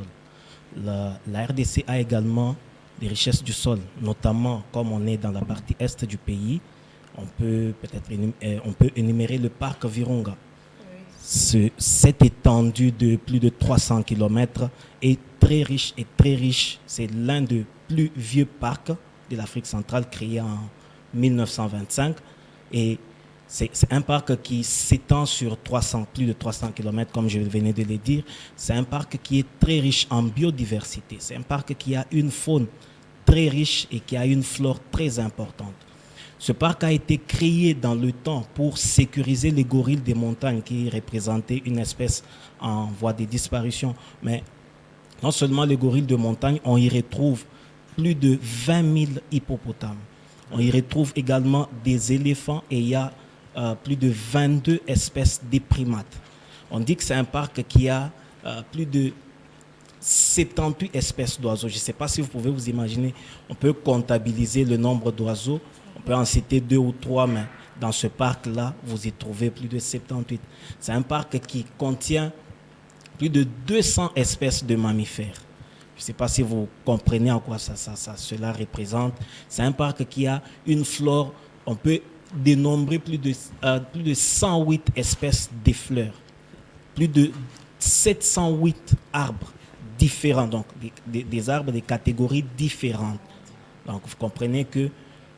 La RDC a également des richesses du sol, notamment comme on est dans la partie est du pays, on peut énumérer le parc Virunga. Cette étendue de plus de 300 km est très riche. C'est l'un des plus vieux parcs de l'Afrique centrale créé en 1925 et c'est un parc qui s'étend sur plus de 300 km, comme je venais de le dire. C'est un parc qui est très riche en biodiversité. C'est un parc qui a une faune très riche et qui a une flore très importante. Ce parc a été créé dans le temps pour sécuriser les gorilles des montagnes qui représentaient une espèce en voie de disparition. Mais non seulement les gorilles de montagne, on y retrouve plus de 20 000 hippopotames. On y retrouve également des éléphants et il y a plus de 22 espèces de primates. On dit que c'est un parc qui a plus de 78 espèces d'oiseaux. Je ne sais pas si vous pouvez vous imaginer, on peut comptabiliser le nombre d'oiseaux, on peut en citer 2 ou 3, mais dans ce parc-là, vous y trouvez plus de 78. C'est un parc qui contient plus de 200 espèces de mammifères. Je ne sais pas si vous comprenez en quoi cela représente. C'est un parc qui a une flore, on peut dénombrer plus de 108 espèces de fleurs, plus de 708 arbres différents, donc des arbres de catégories différentes. Donc vous comprenez que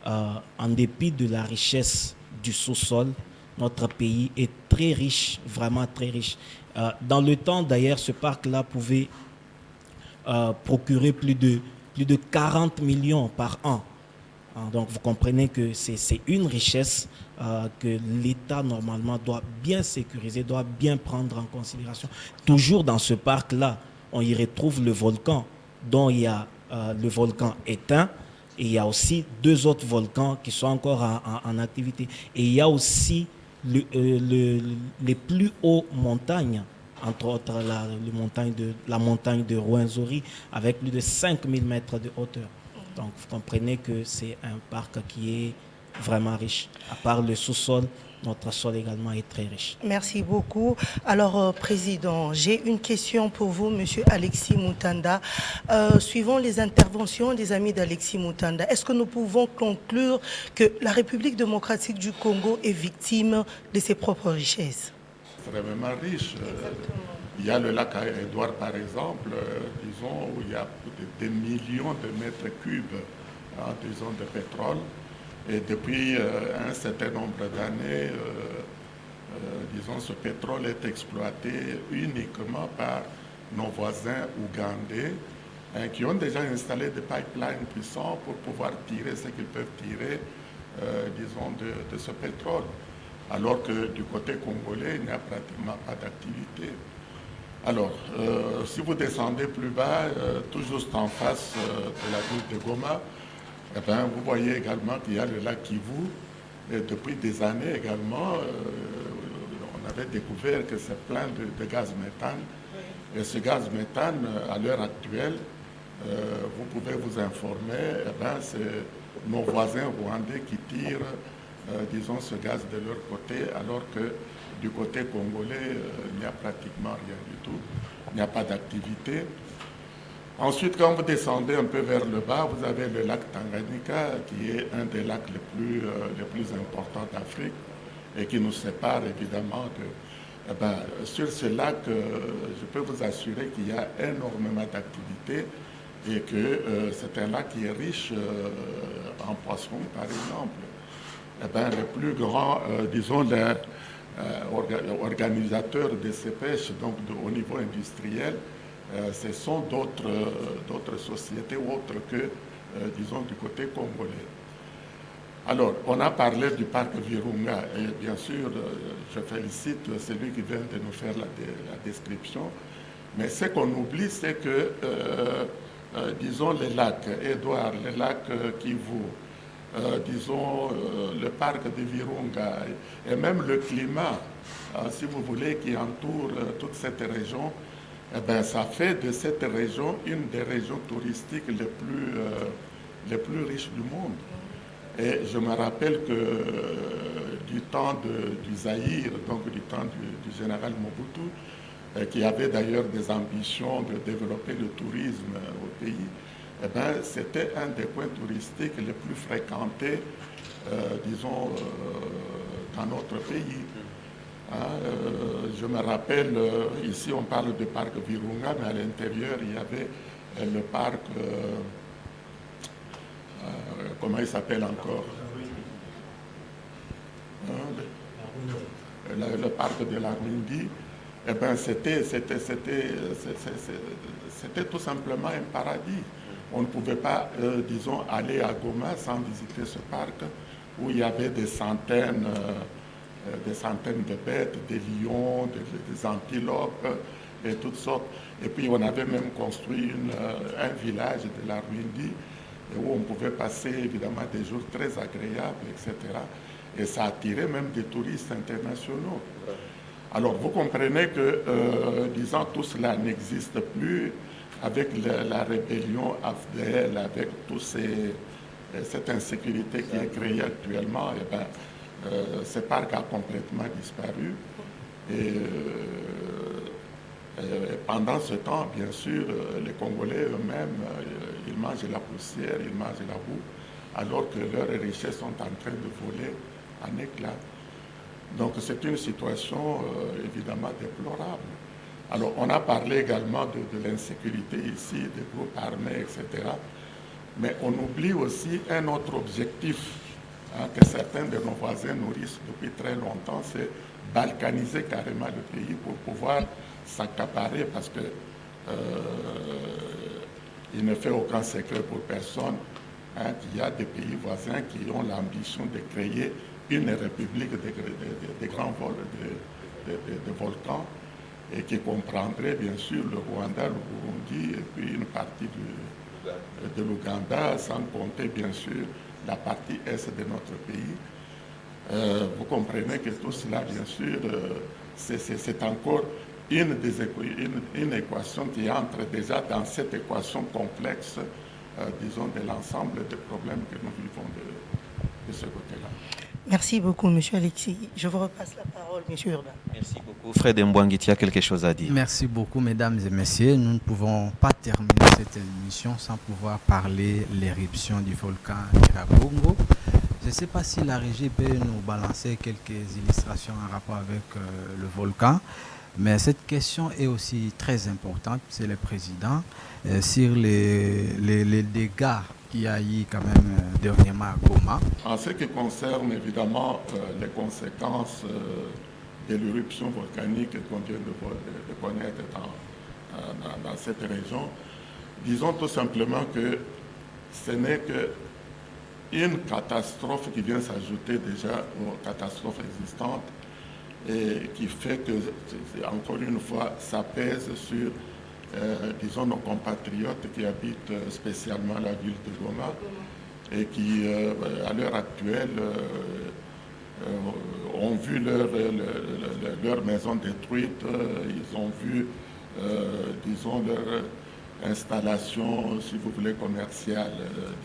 en dépit de la richesse du sous-sol, notre pays est très riche, vraiment très riche. Dans le temps d'ailleurs, ce parc-là pouvait procurer plus de 40 millions par an. Donc vous comprenez que c'est une richesse que l'État normalement doit bien sécuriser, doit bien prendre en considération. Toujours dans ce parc-là, on y retrouve le volcan, dont il y a le volcan éteint, et il y a aussi 2 autres volcans qui sont encore en activité. Et il y a aussi les plus hautes montagnes, entre autres la montagne de Rwenzori, avec plus de 5000 mètres de hauteur. Donc, vous comprenez que c'est un parc qui est vraiment riche. À part le sous-sol, notre sol également est très riche. Merci beaucoup. Alors, Président, j'ai une question pour vous, Monsieur Alexis Moutanda. Suivant les interventions des amis d'Alexis Moutanda, est-ce que nous pouvons conclure que la République démocratique du Congo est victime de ses propres richesses? Extrêmement riche. Il y a le lac Édouard, par exemple, disons, où il y a des millions de mètres cubes, disons, de pétrole. Et depuis un certain nombre d'années, disons, ce pétrole est exploité uniquement par nos voisins ougandais, qui ont déjà installé des pipelines puissants pour pouvoir tirer ce qu'ils peuvent tirer, disons, de ce pétrole. Alors que du côté congolais, il n'y a pratiquement pas d'activité. Alors, si vous descendez plus bas, tout juste en face de la ville de Goma, eh bien, vous voyez également qu'il y a le lac Kivu. Et depuis des années également, on avait découvert que c'est plein de gaz méthane. Et ce gaz méthane, à l'heure actuelle, vous pouvez vous informer, eh bien, c'est nos voisins rwandais qui tirent, disons, ce gaz de leur côté, alors que du côté congolais, il n'y a pratiquement rien du tout. Il n'y a pas d'activité. Ensuite, quand vous descendez un peu vers le bas, vous avez le lac Tanganyika, qui est un des lacs les plus importants d'Afrique et qui nous sépare évidemment de... Eh ben, sur ce lac, je peux vous assurer qu'il y a énormément d'activités et que c'est un lac qui est riche en poissons, par exemple. Eh bien, les plus grands, disons, les organisateurs de ces pêches, donc au niveau industriel, ce sont d'autres sociétés autres que, disons, du côté congolais. Alors, on a parlé du parc Virunga, et bien sûr, je félicite celui qui vient de nous faire la description, mais ce qu'on oublie, c'est que, disons, les lacs Édouard, les lacs Kivu, disons, le parc de Virunga, et même le climat, si vous voulez, qui entoure toute cette région, eh bien, ça fait de cette région une des régions touristiques les plus riches du monde. Et je me rappelle que du temps du Zaïre, donc du temps du général Mobutu, qui avait d'ailleurs des ambitions de développer le tourisme au pays, eh bien, c'était un des points touristiques les plus fréquentés, disons, dans notre pays. Je me rappelle, ici on parle du parc Virunga, mais à l'intérieur il y avait le parc, comment il s'appelle encore, le parc de la Rundi. Eh bien, c'était tout simplement un paradis. On ne pouvait pas, disons, aller à Goma sans visiter ce parc où il y avait des centaines de bêtes, des lions, des antilopes et toutes sortes. Et puis on avait même construit un village de la Ruindi où on pouvait passer évidemment des jours très agréables, etc. Et ça attirait même des touristes internationaux. Alors vous comprenez que, disons, tout cela n'existe plus avec la rébellion AFDL, avec cette insécurité qui est créée actuellement. Eh bien, ce parc a complètement disparu. Et pendant ce temps, bien sûr, les Congolais eux-mêmes, ils mangent la poussière, ils mangent la boue, alors que leurs richesses sont en train de voler en éclats. Donc c'est une situation évidemment déplorable. Alors on a parlé également de l'insécurité ici, des groupes armés, etc. Mais on oublie aussi un autre objectif que certains de nos voisins nourrissent depuis très longtemps, c'est balkaniser carrément le pays pour pouvoir s'accaparer, parce que il ne fait aucun secret pour personne qu'il y a des pays voisins qui ont l'ambition de créer une république de grands de volcans, et qui comprendrait bien sûr le Rwanda, le Burundi et puis une partie de l'Ouganda, sans compter bien sûr la partie est de notre pays. Vous comprenez que tout cela, bien sûr, c'est encore une équation qui entre déjà dans cette équation complexe, disons, de l'ensemble des problèmes que nous vivons de ce côté-là. Merci beaucoup, M. Alexis. Je vous repasse la parole, M. Urbain. Merci beaucoup. Fred Mbouangui, tu as quelque chose à dire? Merci beaucoup, mesdames et messieurs. Nous ne pouvons pas terminer cette émission sans pouvoir parler de l'éruption du volcan Nyiragongo. Je ne sais pas si la régie peut nous balancer quelques illustrations en rapport avec le volcan, mais cette question est aussi très importante, c'est le président, sur les dégâts qu'il y a eu quand même dernièrement à Goma. En ce qui concerne évidemment les conséquences de l'éruption volcanique qu'on vient de connaître dans cette région, disons tout simplement que ce n'est qu'une catastrophe qui vient s'ajouter déjà aux catastrophes existantes et qui fait que, encore une fois, ça pèse sur disons, nos compatriotes qui habitent spécialement la ville de Goma et qui, à l'heure actuelle, ont vu leur maison détruite, ils ont vu, disons, leur installation, si vous voulez, commerciale,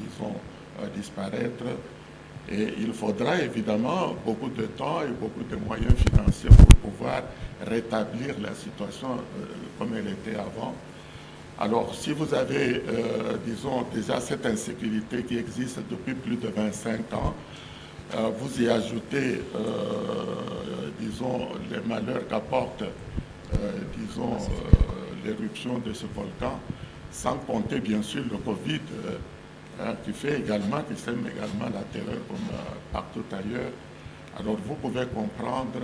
disons, disparaître. Et il faudra évidemment beaucoup de temps et beaucoup de moyens financiers pour pouvoir rétablir la situation comme elle était avant. Alors, si vous avez, disons, déjà cette insécurité qui existe depuis plus de 25 ans, vous y ajoutez, disons, les malheurs qu'apporte, disons, l'éruption de ce volcan, sans compter bien sûr le Covid qui sème également la terreur comme partout ailleurs. Alors vous pouvez comprendre,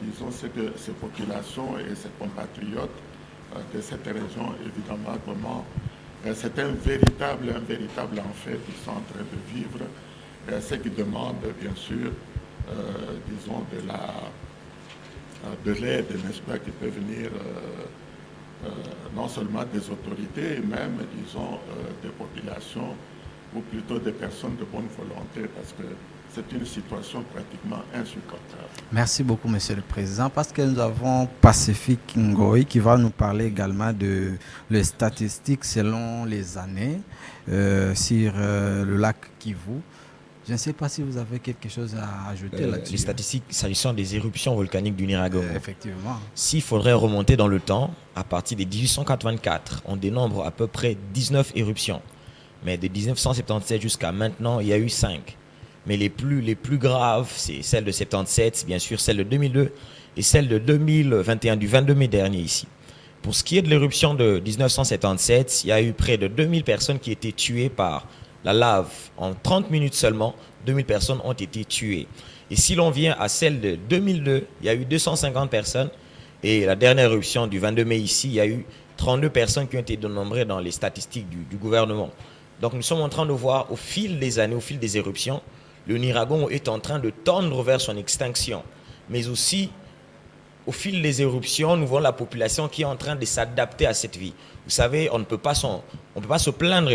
disons, ces populations et ces compatriotes de cette région, évidemment, comment c'est un véritable enfer qu'ils sont en train de vivre, ce qui demande, bien sûr, disons, de l'aide, n'est-ce pas, qui peut venir non seulement des autorités, même, disons, des populations, ou plutôt des personnes de bonne volonté, parce que c'est une situation pratiquement insupportable. Merci beaucoup, Monsieur le Président, parce que nous avons Pacifique Ngoï qui va nous parler également de les statistiques selon les années sur le lac Kivu. Je ne sais pas si vous avez quelque chose à ajouter là-dessus. Les statistiques s'agissant des éruptions volcaniques du Nyiragongo. Effectivement. S'il faudrait remonter dans le temps, à partir de 1884, on dénombre à peu près 19 éruptions. Mais de 1977 jusqu'à maintenant, il y a eu 5. Mais les plus graves, c'est celle de 77, bien sûr, celle de 2002 et celle de 2021, du 22 mai dernier ici. Pour ce qui est de l'éruption de 1977, il y a eu près de 2000 personnes qui étaient tuées par la lave. En 30 minutes seulement, 2000 personnes ont été tuées. Et si l'on vient à celle de 2002, il y a eu 250 personnes. Et la dernière éruption du 22 mai ici, il y a eu 32 personnes qui ont été dénombrées dans les statistiques du gouvernement. Donc nous sommes en train de voir au fil des années, au fil des éruptions, le Nyiragongo est en train de tendre vers son extinction. Mais aussi, au fil des éruptions, nous voyons la population qui est en train de s'adapter à cette vie. Vous savez, on ne peut pas se plaindre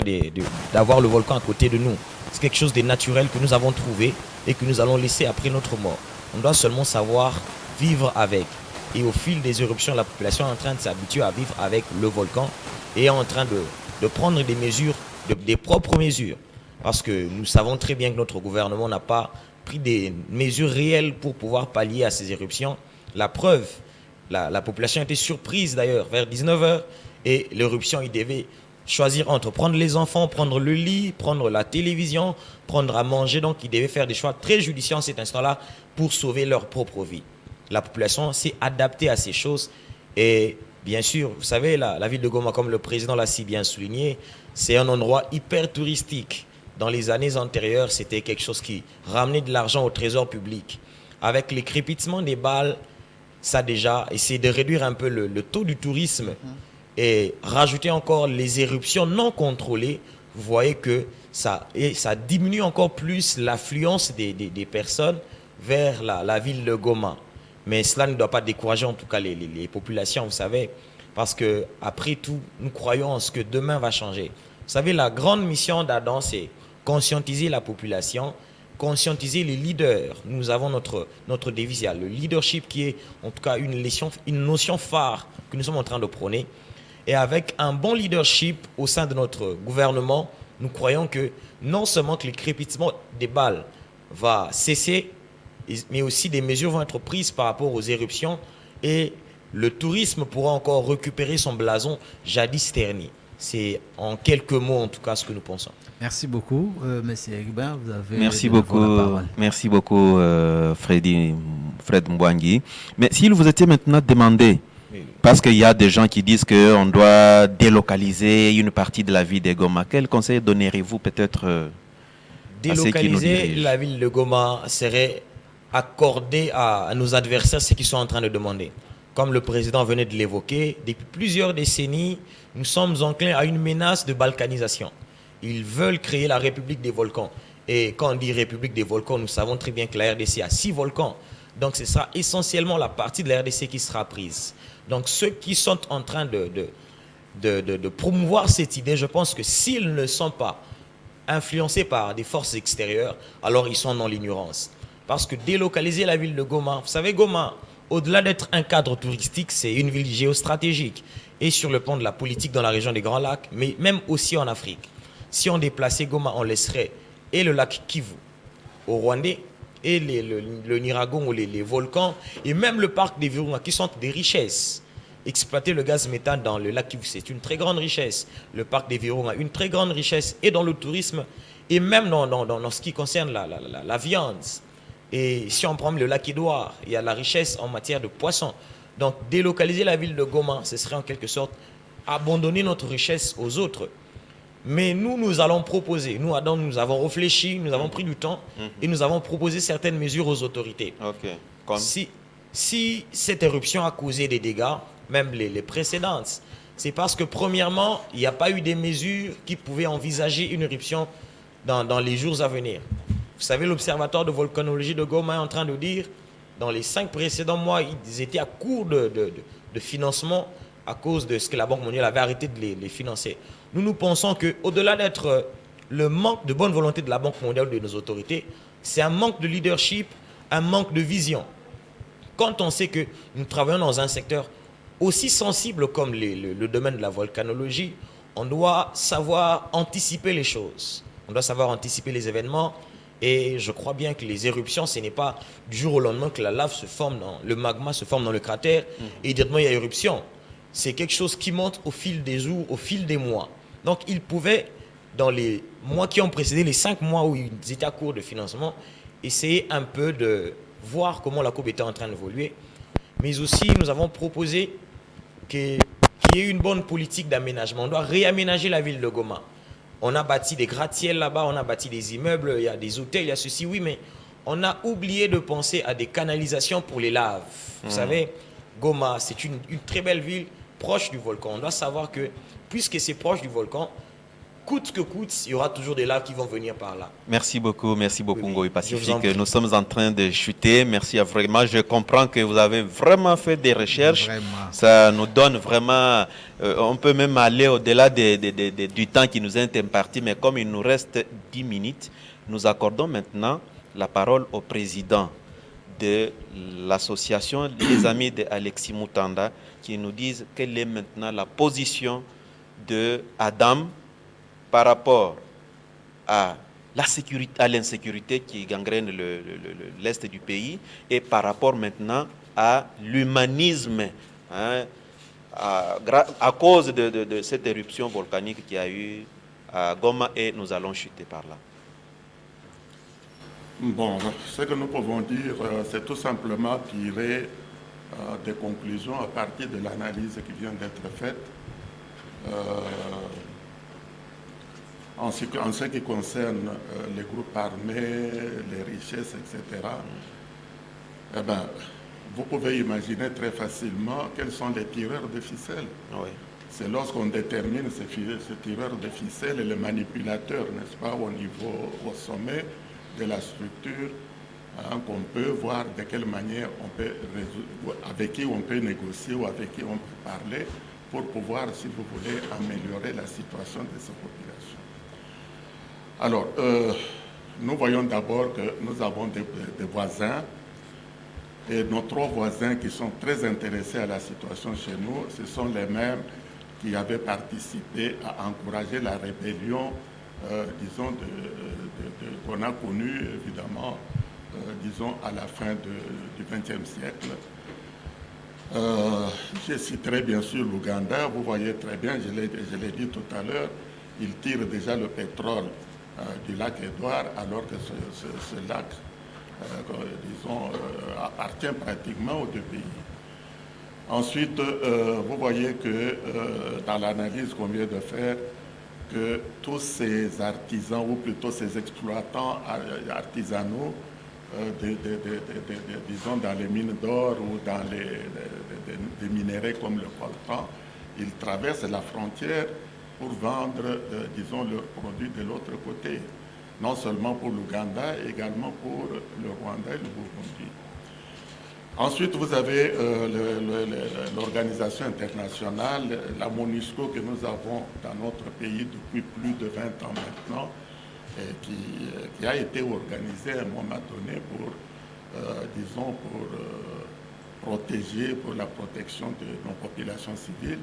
d'avoir le volcan à côté de nous. C'est quelque chose de naturel que nous avons trouvé et que nous allons laisser après notre mort. On doit seulement savoir vivre avec. Et au fil des éruptions, la population est en train de s'habituer à vivre avec le volcan et est en train de prendre des mesures, des propres mesures. Parce que nous savons très bien que notre gouvernement n'a pas pris des mesures réelles pour pouvoir pallier à ces éruptions. La preuve, la population a été surprise d'ailleurs vers 19h et l'éruption, ils devaient choisir entre prendre les enfants, prendre le lit, prendre la télévision, prendre à manger. Donc ils devaient faire des choix très judicieux en cet instant-là pour sauver leur propre vie. La population s'est adaptée à ces choses et bien sûr, vous savez, la ville de Goma, comme le président l'a si bien souligné, c'est un endroit hyper touristique. Dans les années antérieures, c'était quelque chose qui ramenait de l'argent au trésor public. Avec les crépitements des balles, ça a déjà essayé de réduire un peu le taux du tourisme et rajouter encore les éruptions non contrôlées. Vous voyez que ça diminue encore plus l'affluence des personnes vers la ville de Goma. Mais cela ne doit pas décourager en tout cas les populations, vous savez, parce qu'après tout, nous croyons en ce que demain va changer. Vous savez, la grande mission d'Adam, c'est conscientiser la population, conscientiser les leaders. Nous avons notre devise, le leadership qui est en tout cas une notion phare que nous sommes en train de prôner. Et avec un bon leadership au sein de notre gouvernement, nous croyons que non seulement que le crépitement des balles va cesser, mais aussi des mesures vont être prises par rapport aux éruptions et le tourisme pourra encore récupérer son blason jadis terni. C'est en quelques mots en tout cas ce que nous pensons. Merci beaucoup, Monsieur Egben, vous avez la parole. Merci beaucoup, Fred Mbwangi. Mais s'il vous était maintenant demandé, parce qu'il y a des gens qui disent qu'on doit délocaliser une partie de la ville de Goma, quel conseil donnerez-vous peut-être Délocaliser la ville de Goma serait accorder à nos adversaires ce qu'ils sont en train de demander. Comme le président venait de l'évoquer, depuis plusieurs décennies, nous sommes enclins à une menace de balkanisation. Ils veulent créer la République des volcans. Et quand on dit République des volcans, nous savons très bien que la RDC a 6 volcans. Donc ce sera essentiellement la partie de la RDC qui sera prise. Donc ceux qui sont en train de promouvoir cette idée, je pense que s'ils ne sont pas influencés par des forces extérieures, alors ils sont dans l'ignorance. Parce que délocaliser la ville de Goma, vous savez, Goma, au-delà d'être un cadre touristique, c'est une ville géostratégique. Et sur le plan de la politique dans la région des Grands Lacs, mais même aussi en Afrique. Si on déplaçait Goma, on laisserait et le lac Kivu au Rwandais, et le Nyiragongo, les volcans, et même le parc des Virunga, qui sont des richesses. Exploiter le gaz méthane dans le lac Kivu, c'est une très grande richesse. Le parc des Virunga, une très grande richesse, et dans le tourisme, et même dans ce qui concerne la viande. Et si on prend le lac Édouard, il y a la richesse en matière de poissons. Donc délocaliser la ville de Goma, ce serait en quelque sorte abandonner notre richesse aux autres. Mais nous allons proposer. Nous, Adam, nous avons réfléchi, nous avons pris du temps et nous avons proposé certaines mesures aux autorités. Si cette éruption a causé des dégâts, même les précédentes, c'est parce que premièrement, il n'y a pas eu des mesures qui pouvaient envisager une éruption dans les jours à venir. Vous savez, l'Observatoire de volcanologie de Goma est en train de dire, dans les 5 précédents mois, ils étaient à court de financement à cause de ce que la Banque mondiale avait arrêté de les financer. Nous pensons qu'au-delà d'être le manque de bonne volonté de la Banque mondiale ou de nos autorités, c'est un manque de leadership, un manque de vision. Quand on sait que nous travaillons dans un secteur aussi sensible comme le domaine de la volcanologie, on doit savoir anticiper les choses. On doit savoir anticiper les événements. Et je crois bien que les éruptions, ce n'est pas du jour au lendemain que la lave se forme, le magma se forme dans le cratère et directement il y a éruption. C'est quelque chose qui monte au fil des jours, au fil des mois. Donc ils pouvaient, dans les mois qui ont précédé, les 5 mois où ils étaient à court de financement, essayer un peu de voir comment la courbe était en train d'évoluer. Mais aussi, nous avons proposé qu'il y ait une bonne politique d'aménagement. On doit réaménager la ville de Goma. On a bâti des gratte-ciels là-bas, on a bâti des immeubles, il y a des hôtels, il y a ceci, oui, mais on a oublié de penser à des canalisations pour les laves. Vous savez, Goma, c'est une très belle ville proche du volcan. On doit savoir que, puisque c'est proche du volcan, coûte que coûte, il y aura toujours des laves qui vont venir par là. Merci beaucoup Ngoï Pacifique. Nous sommes en train de chuter. Merci vraiment. Je comprends que vous avez vraiment fait des recherches. Vraiment. Ça nous donne vraiment... on peut même aller au-delà du temps qui nous est imparti, mais comme il nous reste 10 minutes, nous accordons maintenant la parole au président de l'association Les Amis d'Alexis Moutanda qui nous disent quelle est maintenant la position de Adam par rapport à l'insécurité qui gangrène l'Est du pays et par rapport maintenant à l'humanisme à cause de cette éruption volcanique qui a eu à Goma et nous allons chuter par là. Bon, ce que nous pouvons dire, c'est tout simplement tirer des conclusions à partir de l'analyse qui vient d'être faite. En ce qui concerne les groupes armés, les richesses, etc., eh ben, vous pouvez imaginer très facilement quels sont les tireurs de ficelles. Oui. C'est lorsqu'on détermine ces tireurs de ficelles et les manipulateurs, n'est-ce pas, au sommet de la structure, qu'on peut voir de quelle manière on peut résoudre, avec qui on peut négocier ou avec qui on peut parler pour pouvoir, si vous voulez, améliorer la situation de ces populations. Alors, nous voyons d'abord que nous avons des voisins et nos 3 voisins qui sont très intéressés à la situation chez nous, ce sont les mêmes qui avaient participé à encourager la rébellion, disons, qu'on a connue, évidemment, disons, à la fin du XXe siècle. Je citerai bien sûr l'Ouganda, vous voyez très bien, je l'ai dit tout à l'heure, ils tirent déjà le pétrole du lac Édouard, alors que ce lac, disons, appartient pratiquement aux 2 pays. Ensuite, vous voyez que dans l'analyse qu'on vient de faire, que tous ces artisans, ou plutôt ces exploitants artisanaux, disons dans les mines d'or ou dans des minéraux comme le coltan, ils traversent la frontière pour vendre, disons, leurs produits de l'autre côté. Non seulement pour l'Ouganda, également pour le Rwanda et le Burundi. Ensuite, vous avez l'organisation internationale, la MONUSCO que nous avons dans notre pays depuis plus de 20 ans maintenant, et qui a été organisée à un moment donné pour, disons, pour protéger, pour la protection de nos populations civiles.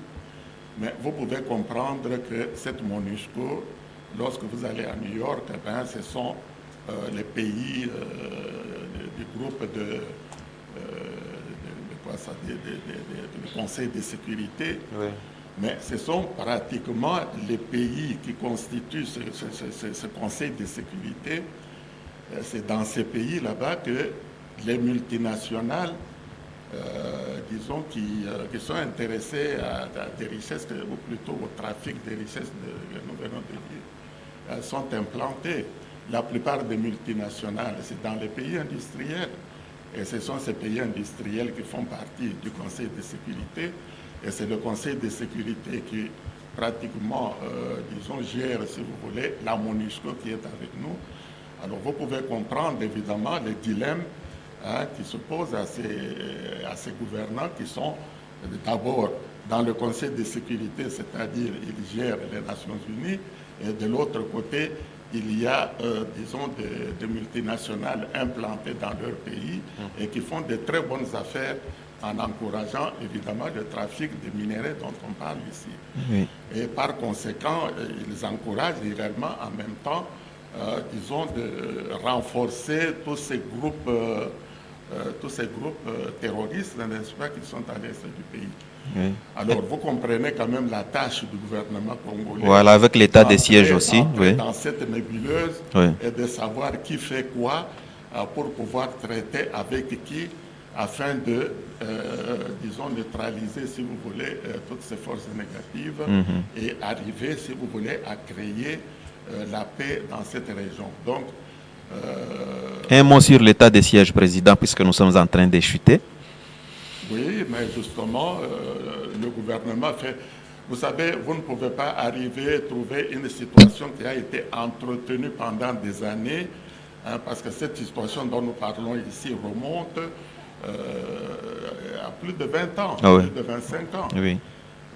Mais vous pouvez comprendre que cette MONUSCO, lorsque vous allez à New York, eh bien, ce sont les pays du groupe du Conseil de sécurité, oui. Mais ce sont pratiquement les pays qui constituent ce Conseil de sécurité. C'est dans ces pays là-bas que les multinationales disons, qui sont intéressés à des richesses, ou plutôt au trafic des richesses que nous venons de dire, sont implantés. La plupart des multinationales, c'est dans les pays industriels. Et ce sont ces pays industriels qui font partie du Conseil de sécurité. Et c'est le Conseil de sécurité qui pratiquement, disons, gère, si vous voulez, la MONUSCO qui est avec nous. Alors vous pouvez comprendre évidemment les dilemmes qui se posent à ces gouvernants qui sont d'abord dans le Conseil de sécurité, c'est-à-dire ils gèrent les Nations Unies, et de l'autre côté, il y a, disons, des multinationales implantées dans leur pays et qui font de très bonnes affaires en encourageant évidemment le trafic des minéraux dont on parle ici. Oui. Et par conséquent, ils encouragent également en même temps, disons, de renforcer tous ces groupes terroristes, n'est-ce pas, qui sont à l'est du pays. Oui. Alors, vous comprenez quand même la tâche du gouvernement congolais. Voilà, avec l'état des sièges aussi. Oui. Dans cette nébuleuse, Oui. et de savoir qui fait quoi pour pouvoir traiter avec qui, afin de, disons, neutraliser, si vous voulez, toutes ces forces négatives et arriver, si vous voulez, à créer la paix dans cette région. Donc, un mot sur l'état des sièges, Président, puisque nous sommes en train de chuter. Oui, mais justement, le gouvernement fait... Vous savez, vous ne pouvez pas arriver à trouver une situation qui a été entretenue pendant des années, hein, parce que cette situation dont nous parlons ici remonte à plus de 20 ans, plus de 25 ans. Oui.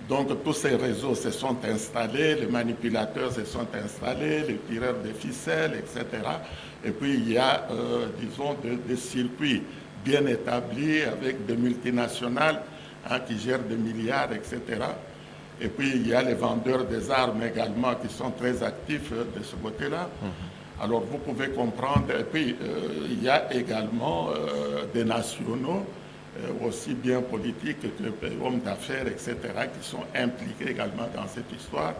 Donc tous ces réseaux se sont installés, les manipulateurs se sont installés, les tireurs de ficelles, etc. Et puis il y a, disons, des circuits bien établis avec des multinationales qui gèrent des milliards, etc. Et puis il y a les vendeurs des armes également qui sont très actifs de ce côté-là. Alors vous pouvez comprendre, et puis il y a également des nationaux, aussi bien politiques que hommes d'affaires, etc., qui sont impliqués également dans cette histoire.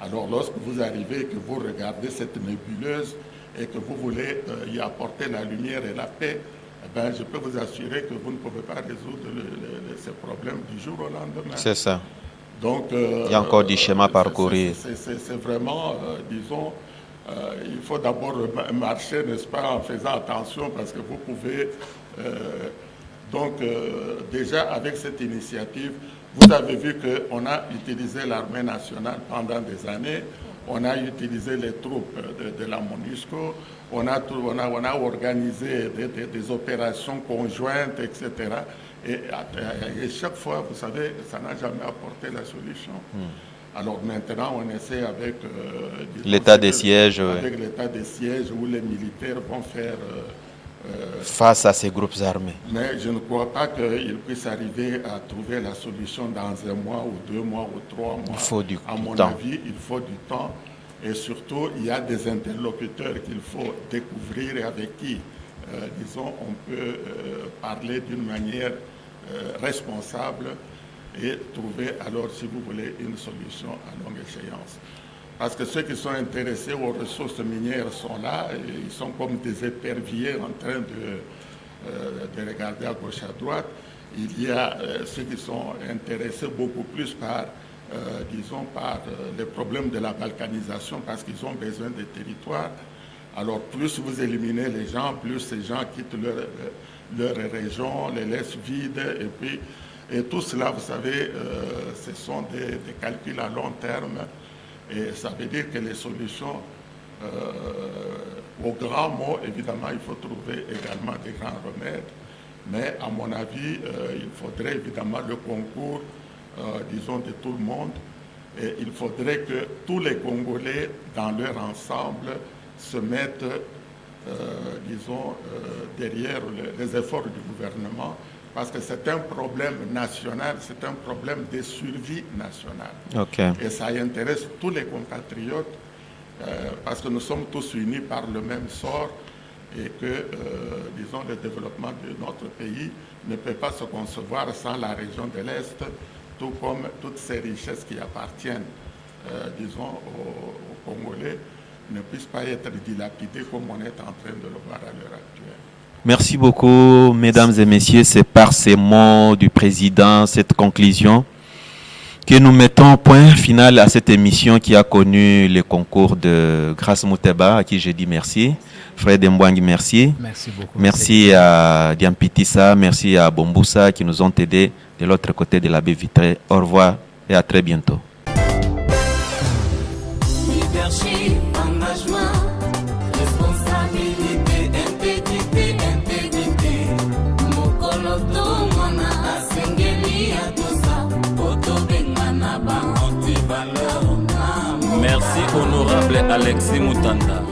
Alors lorsque vous arrivez, que vous regardez cette nébuleuse et que vous voulez y apporter la lumière et la paix, eh ben, je peux vous assurer que vous ne pouvez pas résoudre ces problèmes du jour au lendemain. C'est ça. Donc, il y a encore du chemin à parcourir. C'est vraiment, disons, il faut d'abord marcher, n'est-ce pas, en faisant attention, parce que vous pouvez... donc, déjà, avec cette initiative, vous avez vu qu'on a utilisé l'armée nationale pendant des années, on a utilisé les troupes de la MONUSCO, on a organisé des opérations conjointes, etc. Et chaque fois, vous savez, ça n'a jamais apporté la solution. Alors maintenant, on essaie avec l'état des sièges, avec l'état des sièges où les militaires vont faire face à ces groupes armés. Mais je ne crois pas qu'ils puissent arriver à trouver la solution dans 1 mois ou 2 mois ou 3 mois. Il faut du temps. À mon avis, il faut du temps. Et surtout, il y a des interlocuteurs qu'il faut découvrir et avec qui, disons, on peut parler d'une manière responsable et trouver alors, si vous voulez, une solution à longue échéance. Parce que ceux qui sont intéressés aux ressources minières sont là, et ils sont comme des éperviers en train de regarder à gauche, à droite. Il y a ceux qui sont intéressés beaucoup plus par, disons, par les problèmes de la balkanisation, parce qu'ils ont besoin des territoires. Alors plus vous éliminez les gens, plus ces gens quittent leur région, les laissent vides, et tout cela, vous savez, ce sont des calculs à long terme. Et ça veut dire que les solutions, au grand mot, évidemment, il faut trouver également des grands remèdes. Mais à mon avis, il faudrait évidemment le concours, disons, de tout le monde. Et il faudrait que tous les Congolais, dans leur ensemble, se mettent, disons, derrière les efforts du gouvernement. Parce que c'est un problème national, c'est un problème de survie nationale. Okay. Et ça intéresse tous les compatriotes, parce que nous sommes tous unis par le même sort et que, disons, le développement de notre pays ne peut pas se concevoir sans la région de l'Est, tout comme toutes ces richesses qui appartiennent, disons, aux Congolais, ne puissent pas être dilapidées comme on est en train de le voir à l'heure actuelle. Merci beaucoup, mesdames et messieurs. C'est par ces mots du président, cette conclusion, que nous mettons au point final à cette émission qui a connu le concours de Grace Mouteba, à qui je dis merci. Fred Mbouangi, merci. Merci beaucoup. Merci à Diampitissa, merci à Bomboussa qui nous ont aidés de l'autre côté de la baie vitrée. Au revoir et à très bientôt. Leadership, engagement, responsabilité, intégrité. Mokolo tongona asengeli ya tosa, otobengana ba anti-valeur. Merci honorable Alexis Moutanda.